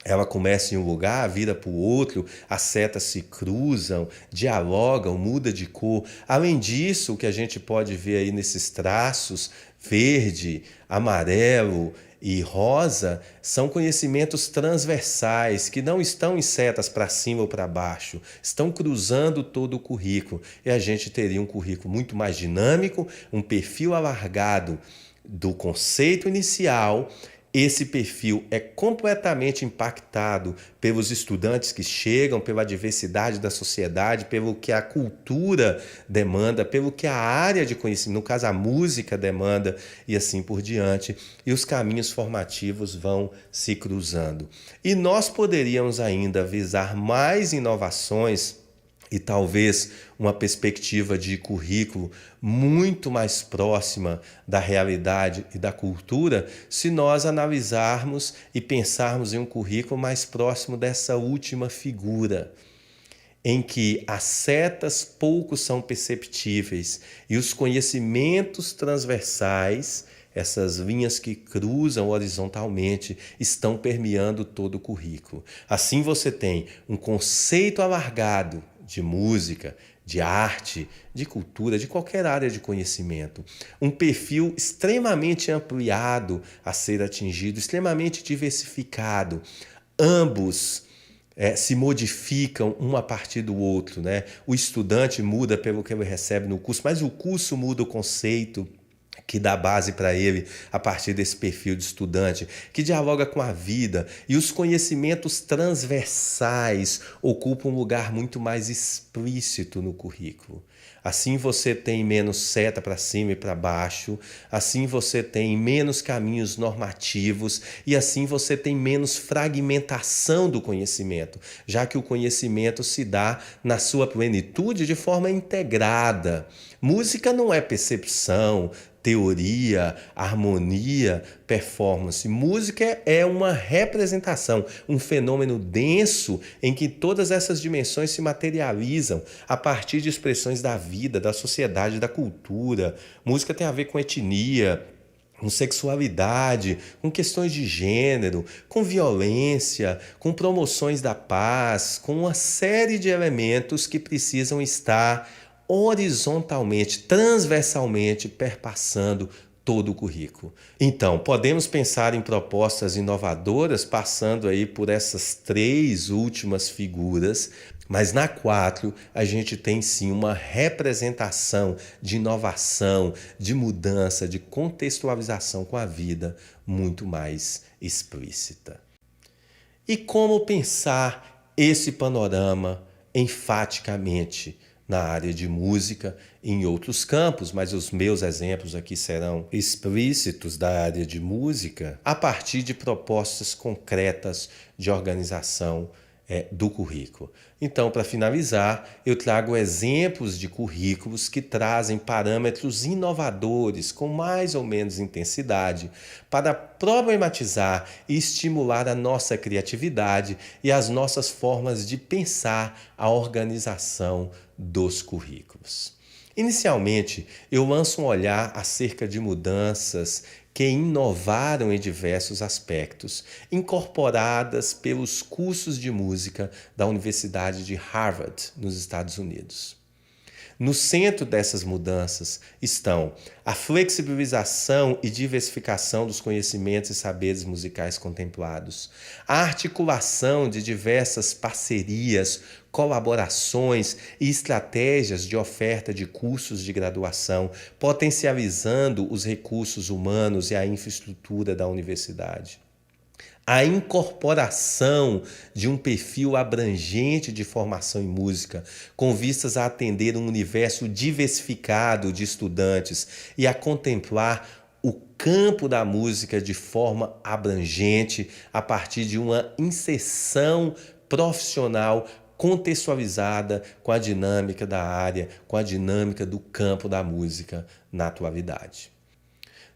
Ela começa em um lugar, vira para o outro, as setas se cruzam, dialogam, muda de cor. Além disso, o que a gente pode ver aí nesses traços, verde, amarelo e rosa, são conhecimentos transversais, que não estão em setas para cima ou para baixo, estão cruzando todo o currículo. E a gente teria um currículo muito mais dinâmico, um perfil alargado do conceito inicial. Esse perfil é completamente impactado pelos estudantes que chegam, pela diversidade da sociedade, pelo que a cultura demanda, pelo que a área de conhecimento, no caso a música demanda e assim por diante. E os caminhos formativos vão se cruzando. E nós poderíamos ainda visar mais inovações e talvez uma perspectiva de currículo muito mais próxima da realidade e da cultura, se nós analisarmos e pensarmos em um currículo mais próximo dessa última figura, em que as setas pouco são perceptíveis e os conhecimentos transversais, essas linhas que cruzam horizontalmente, estão permeando todo o currículo. Assim você tem um conceito alargado de música, de arte, de cultura, de qualquer área de conhecimento. Um perfil extremamente ampliado a ser atingido, extremamente diversificado. Ambos se modificam um a partir do outro, né? O estudante muda pelo que ele recebe no curso, mas o curso muda o conceito que dá base para ele a partir desse perfil de estudante, que dialoga com a vida, e os conhecimentos transversais ocupam um lugar muito mais explícito no currículo. Assim você tem menos seta para cima e para baixo, assim você tem menos caminhos normativos e assim você tem menos fragmentação do conhecimento, já que o conhecimento se dá na sua plenitude de forma integrada. Música não é percepção, teoria, harmonia, performance. Música é uma representação, um fenômeno denso em que todas essas dimensões se materializam a partir de expressões da vida, da sociedade, da cultura. Música tem a ver com etnia, com sexualidade, com questões de gênero, com violência, com promoções da paz, com uma série de elementos que precisam estar horizontalmente, transversalmente, perpassando todo o currículo. Então, podemos pensar em propostas inovadoras passando aí por essas 3 últimas figuras, mas na 4 a gente tem sim uma representação de inovação, de mudança, de contextualização com a vida muito mais explícita. E como pensar esse panorama enfaticamente na área de música e em outros campos, mas os meus exemplos aqui serão explícitos da área de música, a partir de propostas concretas de organização do currículo. Então, para finalizar, eu trago exemplos de currículos que trazem parâmetros inovadores com mais ou menos intensidade para problematizar e estimular a nossa criatividade e as nossas formas de pensar a organização dos currículos. Inicialmente, eu lanço um olhar acerca de mudanças que inovaram em diversos aspectos, incorporadas pelos cursos de música da Universidade de Harvard, nos Estados Unidos. No centro dessas mudanças estão a flexibilização e diversificação dos conhecimentos e saberes musicais contemplados, a articulação de diversas parcerias, colaborações e estratégias de oferta de cursos de graduação, potencializando os recursos humanos e a infraestrutura da universidade. A incorporação de um perfil abrangente de formação em música, com vistas a atender um universo diversificado de estudantes e a contemplar o campo da música de forma abrangente a partir de uma inserção profissional contextualizada com a dinâmica da área, com a dinâmica do campo da música na atualidade.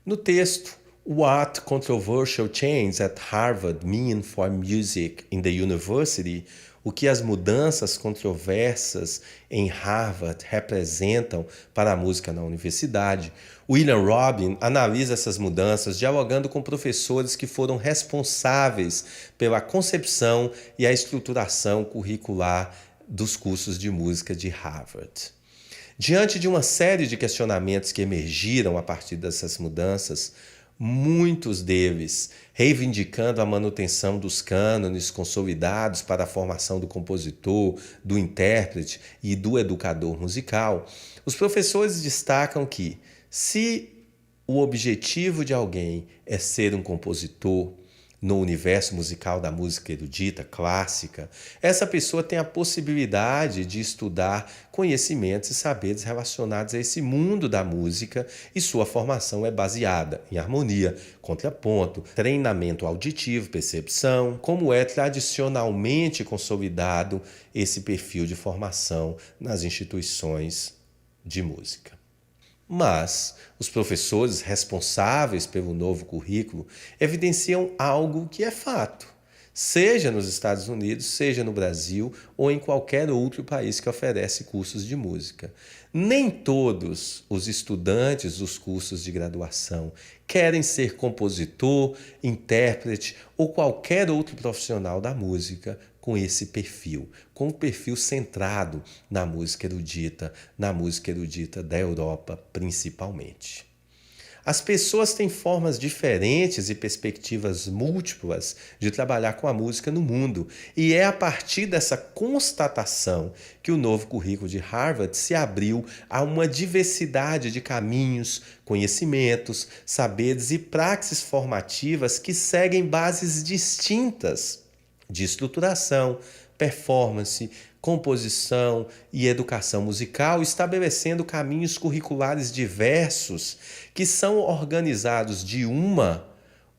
No texto, What Controversial Changes at Harvard Mean for Music in the University? O que as mudanças controversas em Harvard representam para a música na universidade? William Robin analisa essas mudanças dialogando com professores que foram responsáveis pela concepção e a estruturação curricular dos cursos de música de Harvard. Diante de uma série de questionamentos que emergiram a partir dessas mudanças, muitos deles reivindicando a manutenção dos cânones consolidados para a formação do compositor, do intérprete e do educador musical, os professores destacam que, se o objetivo de alguém é ser um compositor, no universo musical da música erudita, clássica, essa pessoa tem a possibilidade de estudar conhecimentos e saberes relacionados a esse mundo da música e sua formação é baseada em harmonia, contraponto, treinamento auditivo, percepção, como é tradicionalmente consolidado esse perfil de formação nas instituições de música. Mas os professores responsáveis pelo novo currículo evidenciam algo que é fato, seja nos Estados Unidos, seja no Brasil ou em qualquer outro país que oferece cursos de música. Nem todos os estudantes dos cursos de graduação querem ser compositor, intérprete ou qualquer outro profissional da música com esse perfil, com um perfil centrado na música erudita da Europa principalmente. As pessoas têm formas diferentes e perspectivas múltiplas de trabalhar com a música no mundo, e é a partir dessa constatação que o novo currículo de Harvard se abriu a uma diversidade de caminhos, conhecimentos, saberes e praxes formativas que seguem bases distintas de estruturação, performance, composição e educação musical, estabelecendo caminhos curriculares diversos que são organizados de uma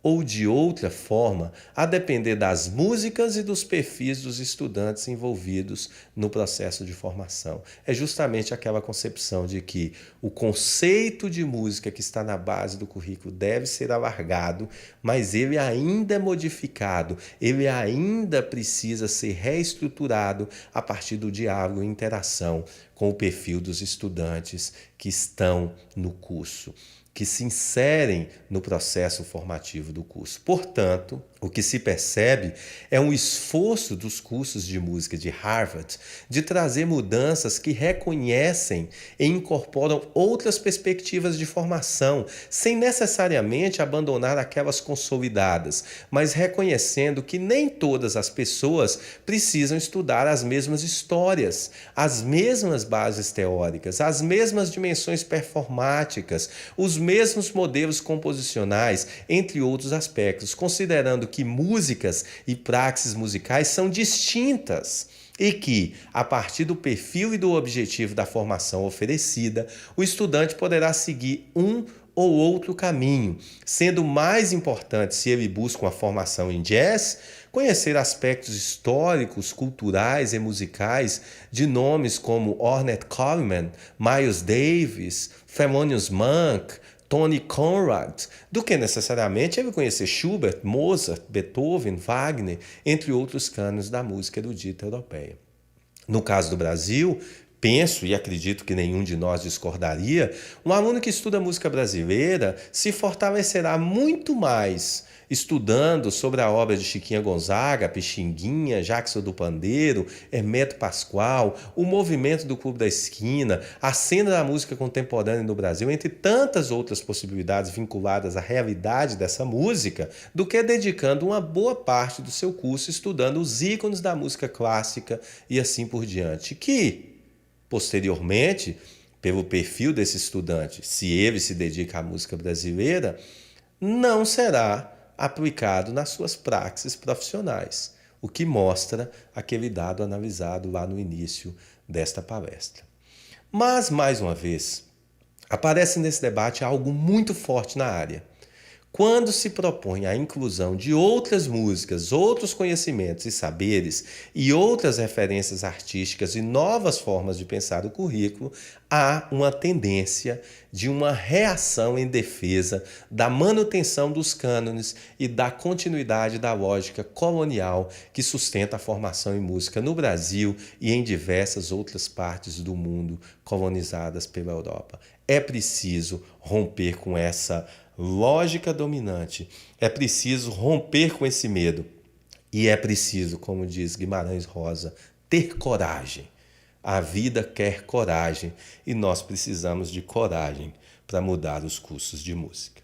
ou de outra forma, a depender das músicas e dos perfis dos estudantes envolvidos no processo de formação. É justamente aquela concepção de que o conceito de música que está na base do currículo deve ser alargado, mas ele ainda é modificado, ele ainda precisa ser reestruturado a partir do diálogo e interação com o perfil dos estudantes que estão no curso, que se inserem no processo formativo do curso. Portanto, o que se percebe é um esforço dos cursos de música de Harvard de trazer mudanças que reconhecem e incorporam outras perspectivas de formação, sem necessariamente abandonar aquelas consolidadas, mas reconhecendo que nem todas as pessoas precisam estudar as mesmas histórias, as mesmas bases teóricas, as mesmas dimensões performáticas, os mesmos modelos composicionais, entre outros aspectos, considerando que músicas e praxes musicais são distintas e que, a partir do perfil e do objetivo da formação oferecida, o estudante poderá seguir um ou outro caminho, sendo mais importante, se ele busca uma formação em jazz, conhecer aspectos históricos, culturais e musicais de nomes como Ornette Coleman, Miles Davis, Thelonious Monk, Tony Conrad, do que necessariamente ele conhecer Schubert, Mozart, Beethoven, Wagner, entre outros cânones da música erudita europeia. No caso do Brasil, penso e acredito que nenhum de nós discordaria, um aluno que estuda música brasileira se fortalecerá muito mais estudando sobre a obra de Chiquinha Gonzaga, Pixinguinha, Jackson do Pandeiro, Hermeto Pascoal, o movimento do Clube da Esquina, a cena da música contemporânea no Brasil, entre tantas outras possibilidades vinculadas à realidade dessa música, do que dedicando uma boa parte do seu curso estudando os ícones da música clássica e assim por diante, que, posteriormente, pelo perfil desse estudante, se ele se dedica à música brasileira, não será aplicado nas suas praxes profissionais, o que mostra aquele dado analisado lá no início desta palestra. Mas, mais uma vez, aparece nesse debate algo muito forte na área. Quando se propõe a inclusão de outras músicas, outros conhecimentos e saberes e outras referências artísticas e novas formas de pensar o currículo, há uma tendência de uma reação em defesa da manutenção dos cânones e da continuidade da lógica colonial que sustenta a formação em música no Brasil e em diversas outras partes do mundo colonizadas pela Europa. É preciso romper com essa lógica dominante. É preciso romper com esse medo. E é preciso, como diz Guimarães Rosa, ter coragem. A vida quer coragem e nós precisamos de coragem para mudar os cursos de música.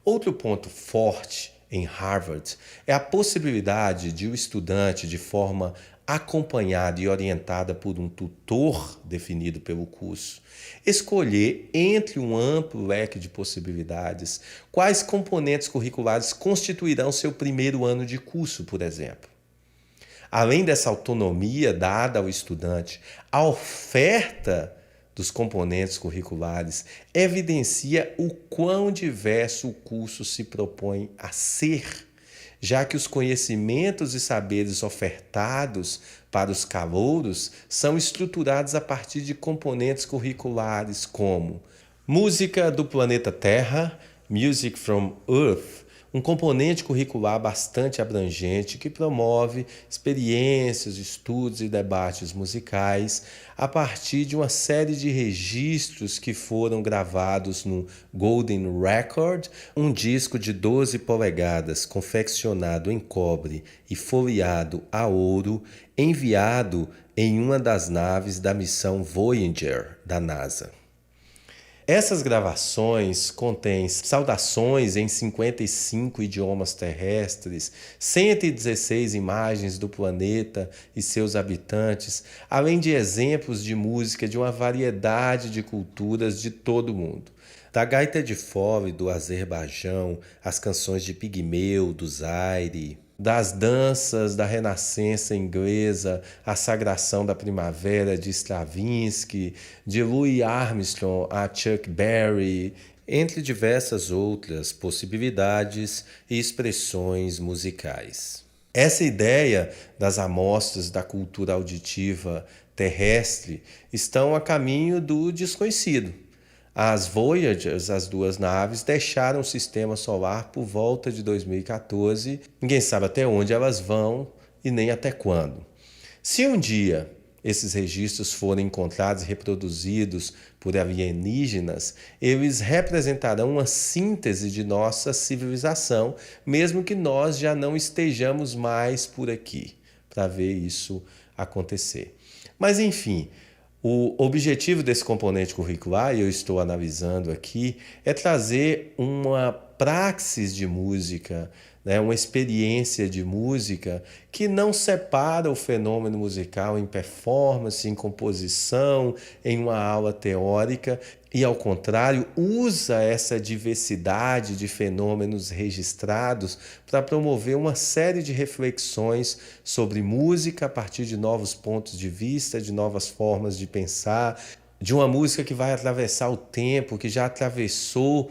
Outro ponto forte em Harvard é a possibilidade de o estudante, de forma acompanhada e orientada por um tutor definido pelo curso, escolher entre um amplo leque de possibilidades quais componentes curriculares constituirão seu primeiro ano de curso, por exemplo. Além dessa autonomia dada ao estudante, a oferta dos componentes curriculares evidencia o quão diverso o curso se propõe a ser, já que os conhecimentos e saberes ofertados para os calouros são estruturados a partir de componentes curriculares como música do planeta Terra, Music from Earth, um componente curricular bastante abrangente que promove experiências, estudos e debates musicais a partir de uma série de registros que foram gravados no Golden Record, um disco de 12 polegadas confeccionado em cobre e folheado a ouro, enviado em uma das naves da missão Voyager da NASA. Essas gravações contêm saudações em 55 idiomas terrestres, 116 imagens do planeta e seus habitantes, além de exemplos de música de uma variedade de culturas de todo o mundo. Da gaita de fole do Azerbaijão, as canções de Pigmeu, do Zaire, das danças da Renascença inglesa, a Sagração da Primavera de Stravinsky, de Louis Armstrong a Chuck Berry, entre diversas outras possibilidades e expressões musicais. Essa ideia das amostras da cultura auditiva terrestre estão a caminho do desconhecido. As Voyagers, as duas naves, deixaram o sistema solar por volta de 2014. Ninguém sabe até onde elas vão e nem até quando. Se um dia esses registros forem encontrados e reproduzidos por alienígenas, eles representarão uma síntese de nossa civilização, mesmo que nós já não estejamos mais por aqui para ver isso acontecer. Mas enfim, o objetivo desse componente curricular, e eu estou analisando aqui, é trazer uma praxis de música, uma experiência de música que não separa o fenômeno musical em performance, em composição, em uma aula teórica, e ao contrário, usa essa diversidade de fenômenos registrados para promover uma série de reflexões sobre música a partir de novos pontos de vista, de novas formas de pensar, de uma música que vai atravessar o tempo, que já atravessou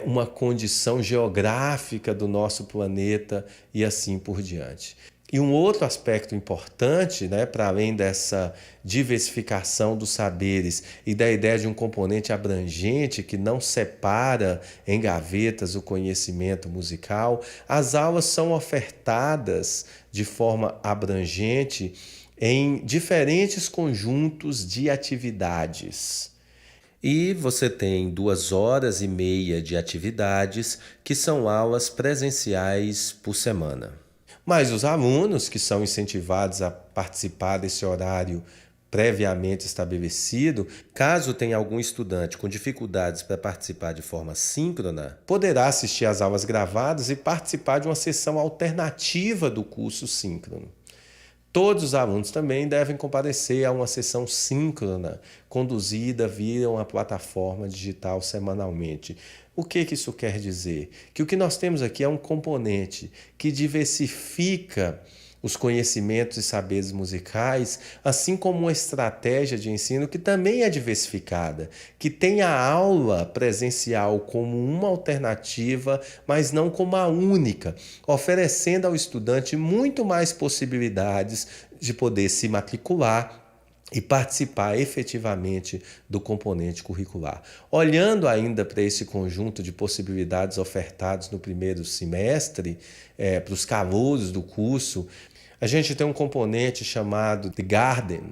uma condição geográfica do nosso planeta e assim por diante. E um outro aspecto importante, para além dessa diversificação dos saberes e da ideia de um componente abrangente que não separa em gavetas o conhecimento musical, as aulas são ofertadas de forma abrangente em diferentes conjuntos de atividades. E você tem 2 horas e meia de atividades que são aulas presenciais por semana. Mas os alunos que são incentivados a participar desse horário previamente estabelecido, caso tenha algum estudante com dificuldades para participar de forma síncrona, poderá assistir às aulas gravadas e participar de uma sessão alternativa do curso síncrono. Todos os alunos também devem comparecer a uma sessão síncrona, conduzida via uma plataforma digital semanalmente. O que isso quer dizer? Que o que nós temos aqui é um componente que diversifica os conhecimentos e saberes musicais, assim como uma estratégia de ensino que também é diversificada, que tem a aula presencial como uma alternativa, mas não como a única, oferecendo ao estudante muito mais possibilidades de poder se matricular e participar efetivamente do componente curricular. Olhando ainda para esse conjunto de possibilidades ofertadas no primeiro semestre, para os calouros do curso, a gente tem um componente chamado The Garden,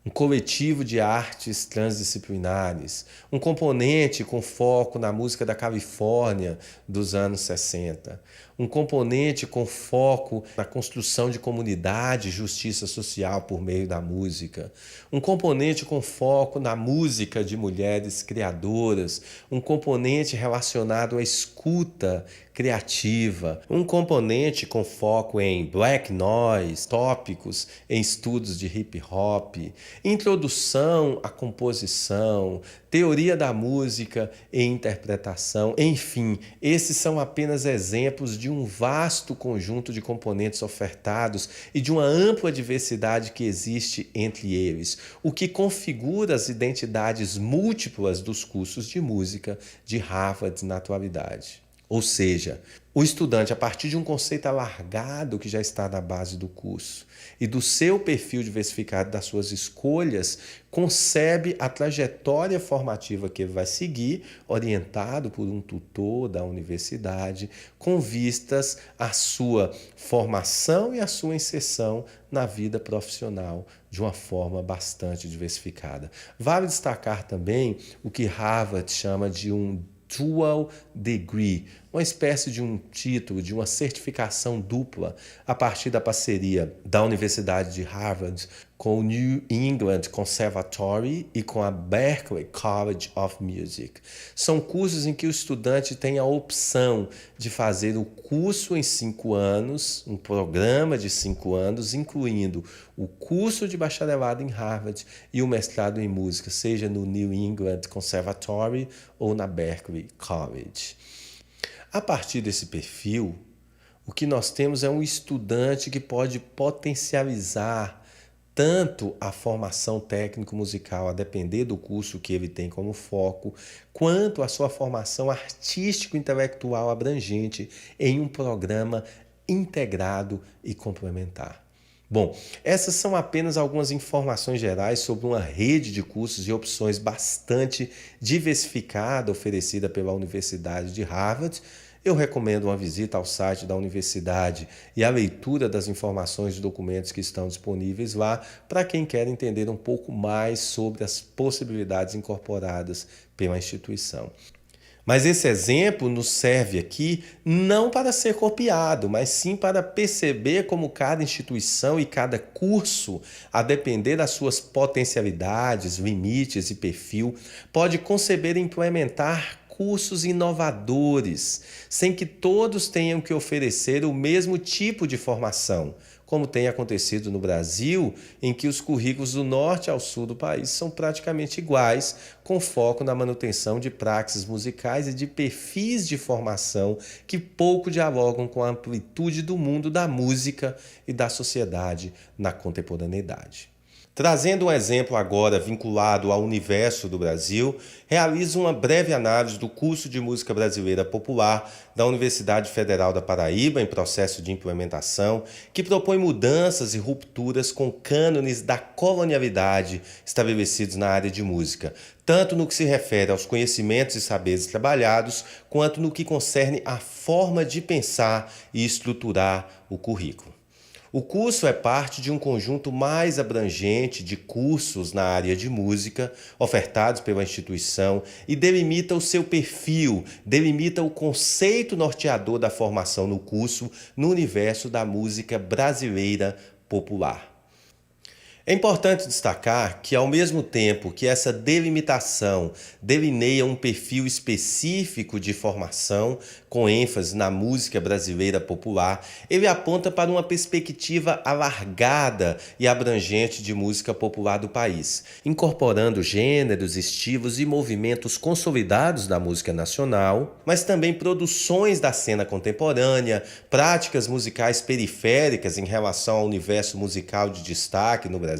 um coletivo de artes transdisciplinares, um componente com foco na música da Califórnia dos anos 60, um componente com foco na construção de comunidade e justiça social por meio da música, um componente com foco na música de mulheres criadoras, um componente relacionado à escuta criativa, um componente com foco em black noise, tópicos em estudos de hip hop, introdução à composição, teoria da música e interpretação. Enfim, esses são apenas exemplos de um vasto conjunto de componentes ofertados e de uma ampla diversidade que existe entre eles, o que configura as identidades múltiplas dos cursos de música de Harvard na atualidade. Ou seja, o estudante, a partir de um conceito alargado que já está na base do curso e do seu perfil diversificado das suas escolhas, concebe a trajetória formativa que ele vai seguir, orientado por um tutor da universidade, com vistas à sua formação e à sua inserção na vida profissional de uma forma bastante diversificada. Vale destacar também o que Harvard chama de um Dual Degree, uma espécie de um título, de uma certificação dupla a partir da parceria da Universidade de Harvard com o New England Conservatory e com a Berklee College of Music. São cursos em que o estudante tem a opção de fazer o curso em 5 anos, um programa de 5 anos, incluindo o curso de bacharelado em Harvard e o mestrado em música, seja no New England Conservatory ou na Berklee College. A partir desse perfil, o que nós temos é um estudante que pode potencializar tanto a formação técnico-musical, a depender do curso que ele tem como foco, quanto a sua formação artístico-intelectual abrangente em um programa integrado e complementar. Bom, essas são apenas algumas informações gerais sobre uma rede de cursos e opções bastante diversificada oferecida pela Universidade de Harvard. Eu recomendo uma visita ao site da universidade e a leitura das informações e documentos que estão disponíveis lá para quem quer entender um pouco mais sobre as possibilidades incorporadas pela instituição. Mas esse exemplo nos serve aqui não para ser copiado, mas sim para perceber como cada instituição e cada curso, a depender das suas potencialidades, limites e perfil, pode conceber e implementar cursos inovadores, sem que todos tenham que oferecer o mesmo tipo de formação, como tem acontecido no Brasil, em que os currículos do norte ao sul do país são praticamente iguais, com foco na manutenção de praxes musicais e de perfis de formação que pouco dialogam com a amplitude do mundo da música e da sociedade na contemporaneidade. Trazendo um exemplo agora vinculado ao universo do Brasil, realizo uma breve análise do curso de Música Brasileira Popular da Universidade Federal da Paraíba, em processo de implementação, que propõe mudanças e rupturas com cânones da colonialidade estabelecidos na área de música, tanto no que se refere aos conhecimentos e saberes trabalhados, quanto no que concerne à forma de pensar e estruturar o currículo. O curso é parte de um conjunto mais abrangente de cursos na área de música ofertados pela instituição e delimita o seu perfil, delimita o conceito norteador da formação no curso no universo da música brasileira popular. É importante destacar que, ao mesmo tempo que essa delimitação delineia um perfil específico de formação, com ênfase na música brasileira popular, ele aponta para uma perspectiva alargada e abrangente de música popular do país, incorporando gêneros, estilos e movimentos consolidados da música nacional, mas também produções da cena contemporânea, práticas musicais periféricas em relação ao universo musical de destaque no Brasil,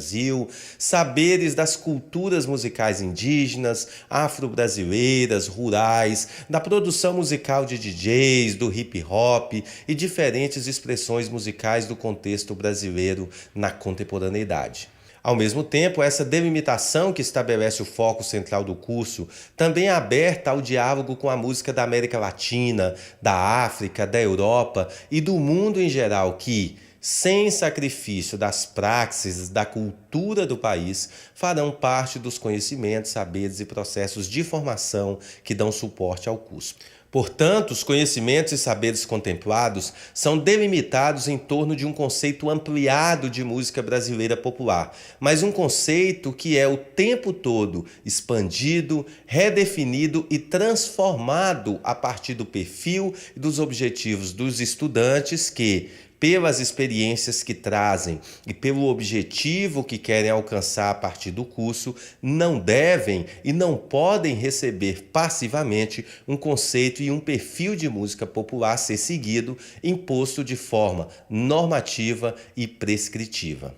saberes das culturas musicais indígenas, afro-brasileiras, rurais, da produção musical de DJs, do hip hop e diferentes expressões musicais do contexto brasileiro na contemporaneidade. Ao mesmo tempo, essa delimitação que estabelece o foco central do curso também é aberta ao diálogo com a música da América Latina, da África, da Europa e do mundo em geral que, sem sacrifício das praxes da cultura do país, farão parte dos conhecimentos, saberes e processos de formação que dão suporte ao curso. Portanto, os conhecimentos e saberes contemplados são delimitados em torno de um conceito ampliado de música brasileira popular, mas um conceito que é o tempo todo expandido, redefinido e transformado a partir do perfil e dos objetivos dos estudantes que, pelas experiências que trazem e pelo objetivo que querem alcançar a partir do curso, não devem e não podem receber passivamente um conceito e um perfil de música popular a ser seguido, imposto de forma normativa e prescritiva.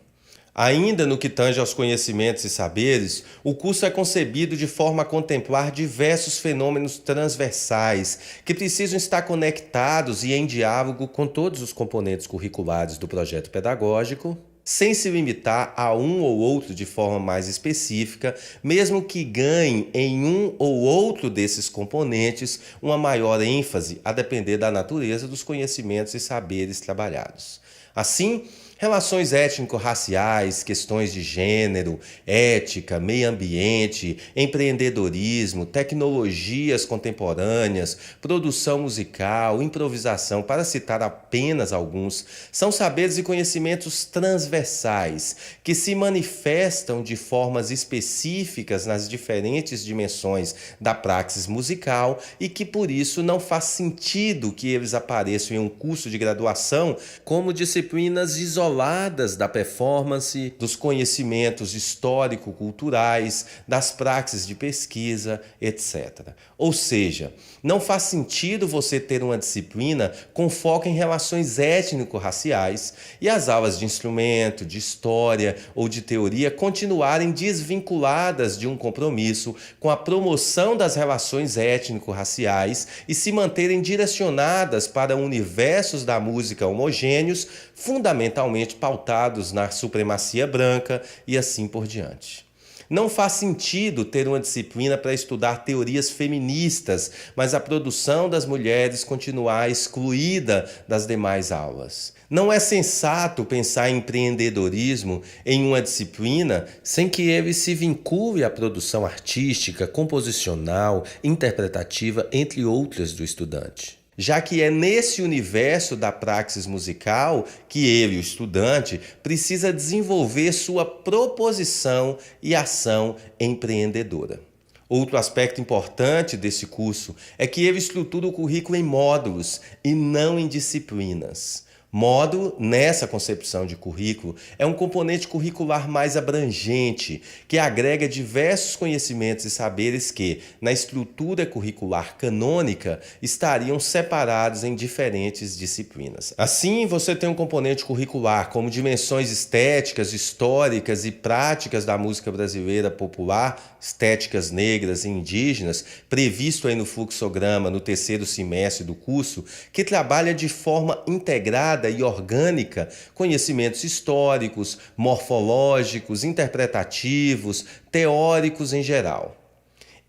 Ainda no que tange aos conhecimentos e saberes, o curso é concebido de forma a contemplar diversos fenômenos transversais que precisam estar conectados e em diálogo com todos os componentes curriculares do projeto pedagógico, sem se limitar a um ou outro de forma mais específica, mesmo que ganhe em um ou outro desses componentes uma maior ênfase a depender da natureza dos conhecimentos e saberes trabalhados. Assim, relações étnico-raciais, questões de gênero, ética, meio ambiente, empreendedorismo, tecnologias contemporâneas, produção musical, improvisação, para citar apenas alguns, são saberes e conhecimentos transversais que se manifestam de formas específicas nas diferentes dimensões da praxis musical e que por isso não faz sentido que eles apareçam em um curso de graduação como disciplinas isoladas isoladas da performance, dos conhecimentos histórico-culturais, das praxes de pesquisa, etc. Ou seja, não faz sentido você ter uma disciplina com foco em relações étnico-raciais e as aulas de instrumento, de história ou de teoria continuarem desvinculadas de um compromisso com a promoção das relações étnico-raciais e se manterem direcionadas para universos da música homogêneos, fundamentalmente pautados na supremacia branca e assim por diante. Não faz sentido ter uma disciplina para estudar teorias feministas, mas a produção das mulheres continuar excluída das demais aulas. Não é sensato pensar em empreendedorismo em uma disciplina sem que ele se vincule à produção artística, composicional, interpretativa, entre outras do estudante. Já que é nesse universo da praxis musical que ele, o estudante, precisa desenvolver sua proposição e ação empreendedora. Outro aspecto importante desse curso é que ele estrutura o currículo em módulos e não em disciplinas. Módulo, nessa concepção de currículo, é um componente curricular mais abrangente, que agrega diversos conhecimentos e saberes que, na estrutura curricular canônica, estariam separados em diferentes disciplinas. Assim, você tem um componente curricular como dimensões estéticas, históricas e práticas da música brasileira popular, estéticas negras e indígenas, previsto aí no fluxograma no terceiro semestre do curso, que trabalha de forma integrada e orgânica conhecimentos históricos, morfológicos, interpretativos, teóricos em geral.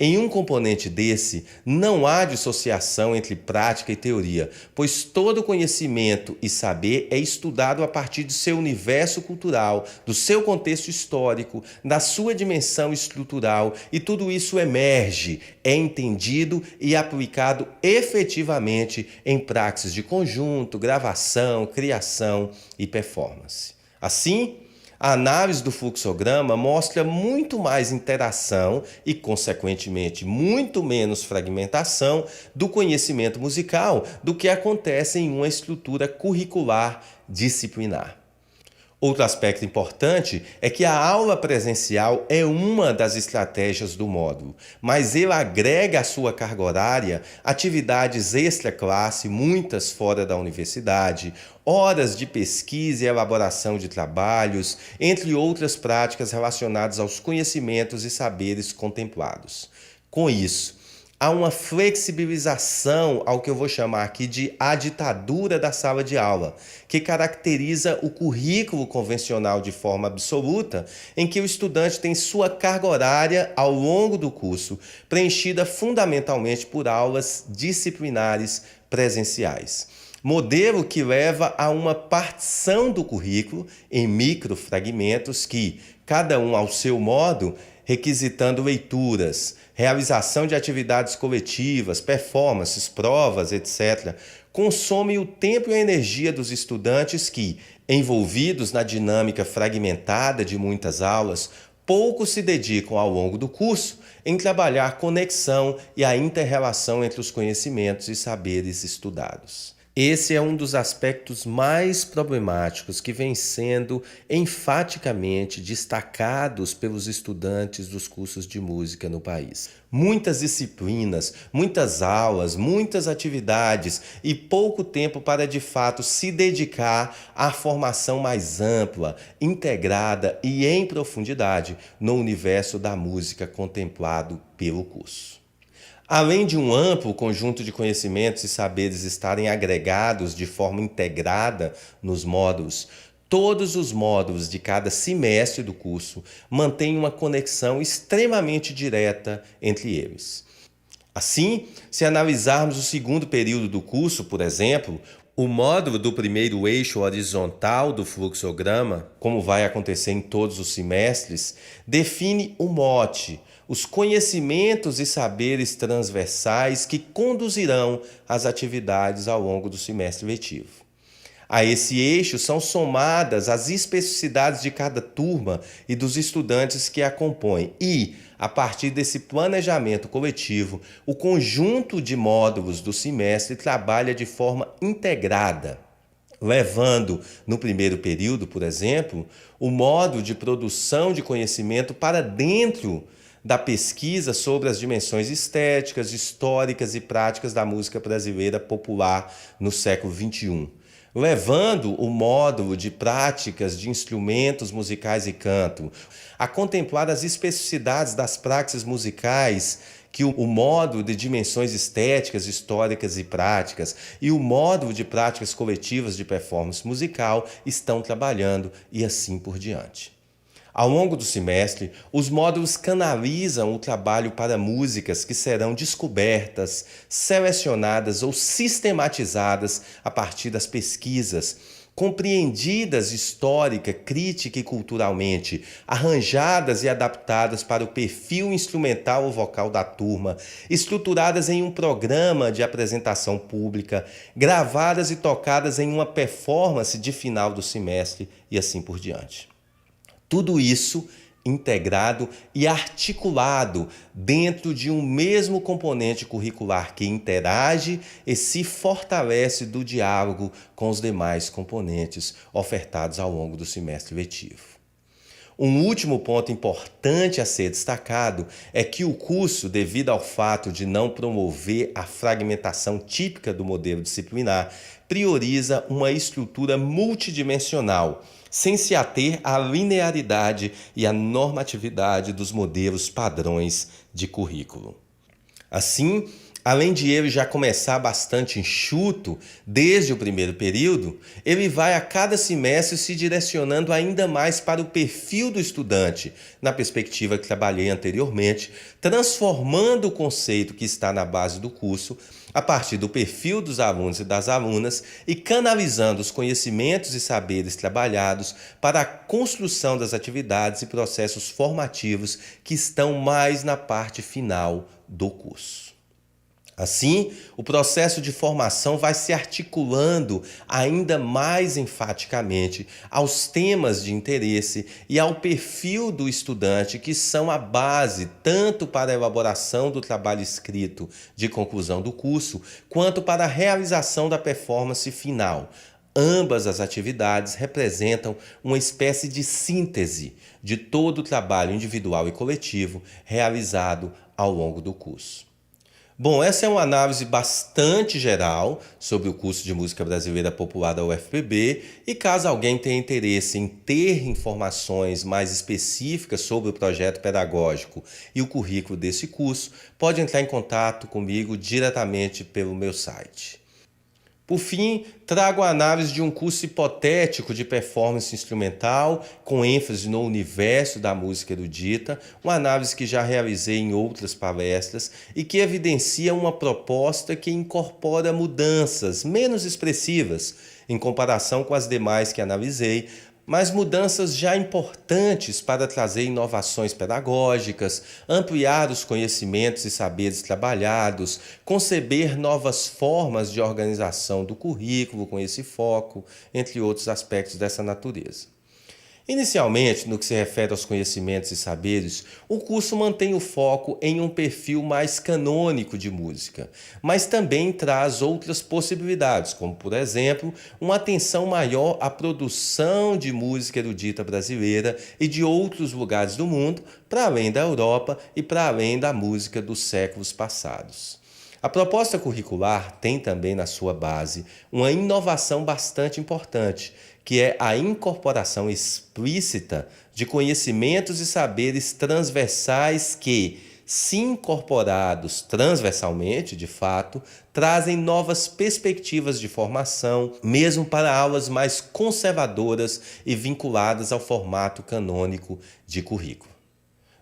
Em um componente desse, não há dissociação entre prática e teoria, pois todo conhecimento e saber é estudado a partir do seu universo cultural, do seu contexto histórico, da sua dimensão estrutural, e tudo isso emerge, é entendido e aplicado efetivamente em praxis de conjunto, gravação, criação e performance. Assim, a análise do fluxograma mostra muito mais interação e, consequentemente, muito menos fragmentação do conhecimento musical do que acontece em uma estrutura curricular disciplinar. Outro aspecto importante é que a aula presencial é uma das estratégias do módulo, mas ele agrega à sua carga horária atividades extra-classe, muitas fora da universidade, horas de pesquisa e elaboração de trabalhos, entre outras práticas relacionadas aos conhecimentos e saberes contemplados. Com isso, há uma flexibilização ao que eu vou chamar aqui de a ditadura da sala de aula, que caracteriza o currículo convencional de forma absoluta, em que o estudante tem sua carga horária ao longo do curso, preenchida fundamentalmente por aulas disciplinares presenciais. Modelo que leva a uma partição do currículo em microfragmentos que, cada um ao seu modo, requisitando leituras, realização de atividades coletivas, performances, provas, etc., consome o tempo e a energia dos estudantes que, envolvidos na dinâmica fragmentada de muitas aulas, pouco se dedicam ao longo do curso em trabalhar a conexão e a inter-relação entre os conhecimentos e saberes estudados. Esse é um dos aspectos mais problemáticos que vem sendo enfaticamente destacados pelos estudantes dos cursos de música no país. Muitas disciplinas, muitas aulas, muitas atividades e pouco tempo para de fato se dedicar à formação mais ampla, integrada e em profundidade no universo da música contemplado pelo curso. Além de um amplo conjunto de conhecimentos e saberes estarem agregados de forma integrada nos módulos, todos os módulos de cada semestre do curso mantêm uma conexão extremamente direta entre eles. Assim, se analisarmos o segundo período do curso, por exemplo, o módulo do primeiro eixo horizontal do fluxograma, como vai acontecer em todos os semestres, define o mote, os conhecimentos e saberes transversais que conduzirão as atividades ao longo do semestre letivo. A esse eixo são somadas as especificidades de cada turma e dos estudantes que a compõem e, a partir desse planejamento coletivo, o conjunto de módulos do semestre trabalha de forma integrada. levando, no primeiro período, por exemplo, o modo de produção de conhecimento para dentro da pesquisa sobre as dimensões estéticas, históricas e práticas da música brasileira popular no século XXI, levando o módulo de práticas de instrumentos musicais e canto a contemplar as especificidades das praxes musicais que o módulo de dimensões estéticas, históricas e práticas e o módulo de práticas coletivas de performance musical estão trabalhando e assim por diante. Ao longo do semestre, os módulos canalizam o trabalho para músicas que serão descobertas, selecionadas ou sistematizadas a partir das pesquisas, compreendidas histórica, crítica e culturalmente, arranjadas e adaptadas para o perfil instrumental ou vocal da turma, estruturadas em um programa de apresentação pública, gravadas e tocadas em uma performance de final do semestre e assim por diante. Tudo isso integrado e articulado dentro de um mesmo componente curricular que interage e se fortalece do diálogo com os demais componentes ofertados ao longo do semestre letivo. Um último ponto importante a ser destacado é que o curso, devido ao fato de não promover a fragmentação típica do modelo disciplinar, prioriza uma estrutura multidimensional, sem se ater à linearidade e à normatividade dos modelos padrões de currículo. Assim, além de ele já começar bastante enxuto desde o primeiro período, ele vai a cada semestre se direcionando ainda mais para o perfil do estudante, na perspectiva que trabalhei anteriormente, transformando o conceito que está na base do curso a partir do perfil dos alunos e das alunas e canalizando os conhecimentos e saberes trabalhados para a construção das atividades e processos formativos que estão mais na parte final do curso. Assim, o processo de formação vai se articulando ainda mais enfaticamente aos temas de interesse e ao perfil do estudante, que são a base tanto para a elaboração do trabalho escrito de conclusão do curso, quanto para a realização da performance final. Ambas as atividades representam uma espécie de síntese de todo o trabalho individual e coletivo realizado ao longo do curso. Bom, essa é uma análise bastante geral sobre o curso de Música Brasileira Popular da UFPB e caso alguém tenha interesse em ter informações mais específicas sobre o projeto pedagógico e o currículo desse curso, pode entrar em contato comigo diretamente pelo meu site. Por fim, trago a análise de um curso hipotético de performance instrumental, com ênfase no universo da música erudita, uma análise que já realizei em outras palestras e que evidencia uma proposta que incorpora mudanças menos expressivas em comparação com as demais que analisei, mas mudanças já importantes para trazer inovações pedagógicas, ampliar os conhecimentos e saberes trabalhados, conceber novas formas de organização do currículo com esse foco, entre outros aspectos dessa natureza. Inicialmente, no que se refere aos conhecimentos e saberes, o curso mantém o foco em um perfil mais canônico de música, mas também traz outras possibilidades, como, por exemplo, uma atenção maior à produção de música erudita brasileira e de outros lugares do mundo, para além da Europa e para além da música dos séculos passados. A proposta curricular tem também na sua base uma inovação bastante importante, que é a incorporação explícita de conhecimentos e saberes transversais que, se incorporados transversalmente, de fato, trazem novas perspectivas de formação, mesmo para aulas mais conservadoras e vinculadas ao formato canônico de currículo.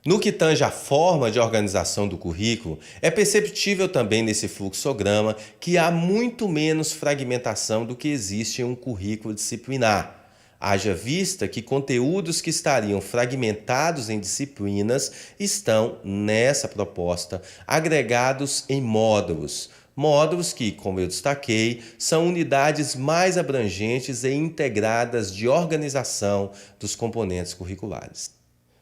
No que tange à forma de organização do currículo, é perceptível também nesse fluxograma que há muito menos fragmentação do que existe em um currículo disciplinar. Haja vista que conteúdos que estariam fragmentados em disciplinas estão, nessa proposta, agregados em módulos. Módulos que, como eu destaquei, são unidades mais abrangentes e integradas de organização dos componentes curriculares.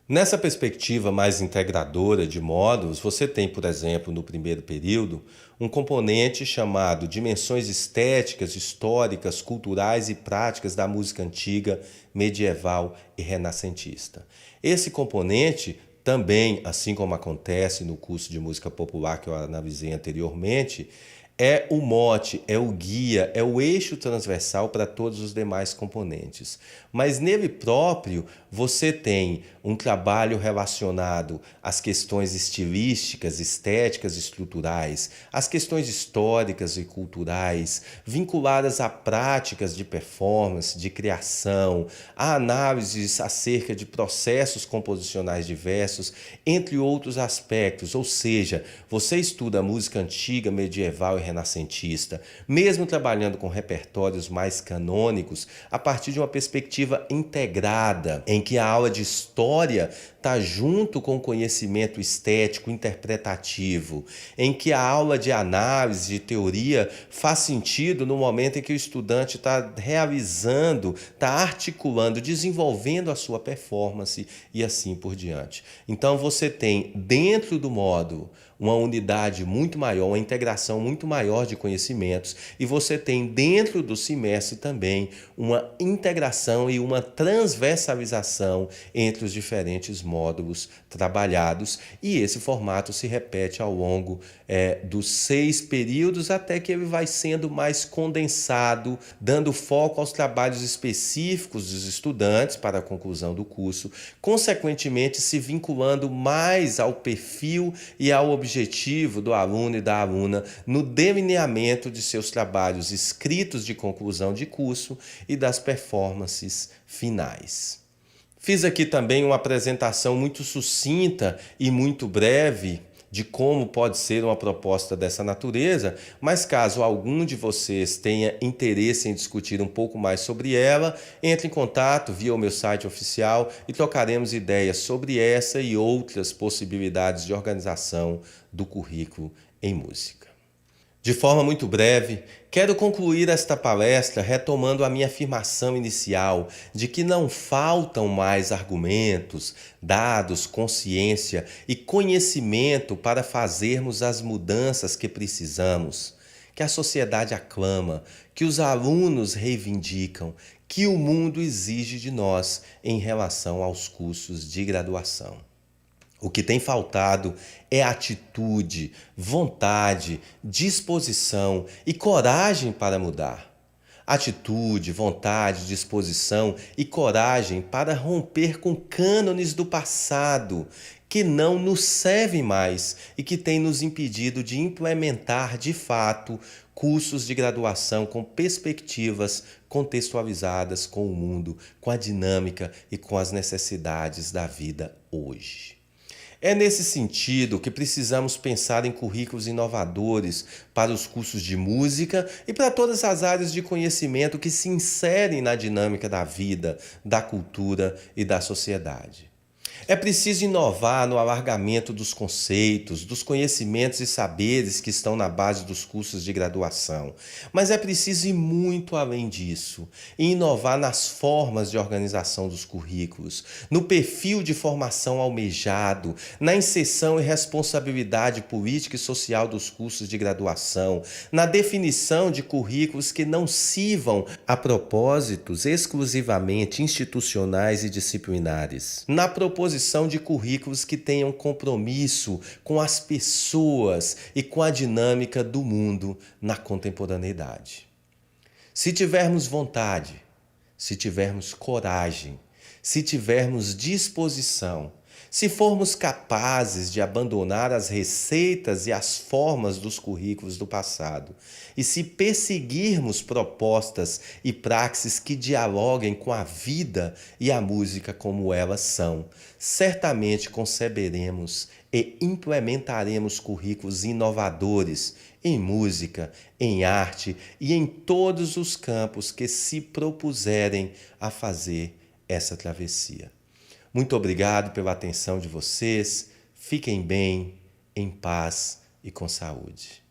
Nessa perspectiva mais integradora de módulos, você tem, por exemplo, no primeiro período, um componente chamado Dimensões Estéticas, Históricas, Culturais e Práticas da Música Antiga, Medieval e Renascentista. Esse componente também, assim como acontece no curso de música popular que eu analisei anteriormente, é o mote, é o guia, é o eixo transversal para todos os demais componentes. Mas nele próprio você tem um trabalho relacionado às questões estilísticas, estéticas e estruturais, às questões históricas e culturais, vinculadas a práticas de performance, de criação, a análises acerca de processos composicionais diversos, entre outros aspectos. Ou seja, você estuda a música antiga, medieval e renascentista, mesmo trabalhando com repertórios mais canônicos, a partir de uma perspectiva integrada, em que a aula de história está junto com o conhecimento estético interpretativo, em que a aula de análise, de teoria, faz sentido no momento em que o estudante está realizando, está articulando, desenvolvendo a sua performance e assim por diante. Então você tem dentro do módulo uma unidade muito maior, uma integração muito maior de conhecimentos, e você tem dentro do semestre também uma integração e uma transversalização entre os diferentes módulos trabalhados, e esse formato se repete ao longo dos 6 períodos, até que ele vai sendo mais condensado, dando foco aos trabalhos específicos dos estudantes para a conclusão do curso, consequentemente se vinculando mais ao perfil e ao objetivo do aluno e da aluna no delineamento de seus trabalhos escritos de conclusão de curso e das performances finais. Fiz aqui também uma apresentação muito sucinta e muito breve de como pode ser uma proposta dessa natureza, mas caso algum de vocês tenha interesse em discutir um pouco mais sobre ela, entre em contato via o meu site oficial e trocaremos ideias sobre essa e outras possibilidades de organização do currículo em música. De forma muito breve, quero concluir esta palestra retomando a minha afirmação inicial de que não faltam mais argumentos, dados, consciência e conhecimento para fazermos as mudanças que precisamos, que a sociedade aclama, que os alunos reivindicam, que o mundo exige de nós em relação aos cursos de graduação. O que tem faltado é atitude, vontade, disposição e coragem para mudar. Atitude, vontade, disposição e coragem para romper com cânones do passado que não nos servem mais e que têm nos impedido de implementar de fato cursos de graduação com perspectivas contextualizadas com o mundo, com a dinâmica e com as necessidades da vida hoje. É nesse sentido que precisamos pensar em currículos inovadores para os cursos de música e para todas as áreas de conhecimento que se inserem na dinâmica da vida, da cultura e da sociedade. É preciso inovar no alargamento dos conceitos, dos conhecimentos e saberes que estão na base dos cursos de graduação. Mas é preciso ir muito além disso e inovar nas formas de organização dos currículos, no perfil de formação almejado, na inserção e responsabilidade política e social dos cursos de graduação, na definição de currículos que não sirvam a propósitos exclusivamente institucionais e disciplinares, na proposição de currículos que tenham compromisso com as pessoas e com a dinâmica do mundo na contemporaneidade. Se tivermos vontade, se tivermos coragem, se tivermos disposição, se formos capazes de abandonar as receitas e as formas dos currículos do passado e se perseguirmos propostas e praxes que dialoguem com a vida e a música como elas são, certamente conceberemos e implementaremos currículos inovadores em música, em arte e em todos os campos que se propuserem a fazer essa travessia. Muito obrigado pela atenção de vocês. Fiquem bem, em paz e com saúde.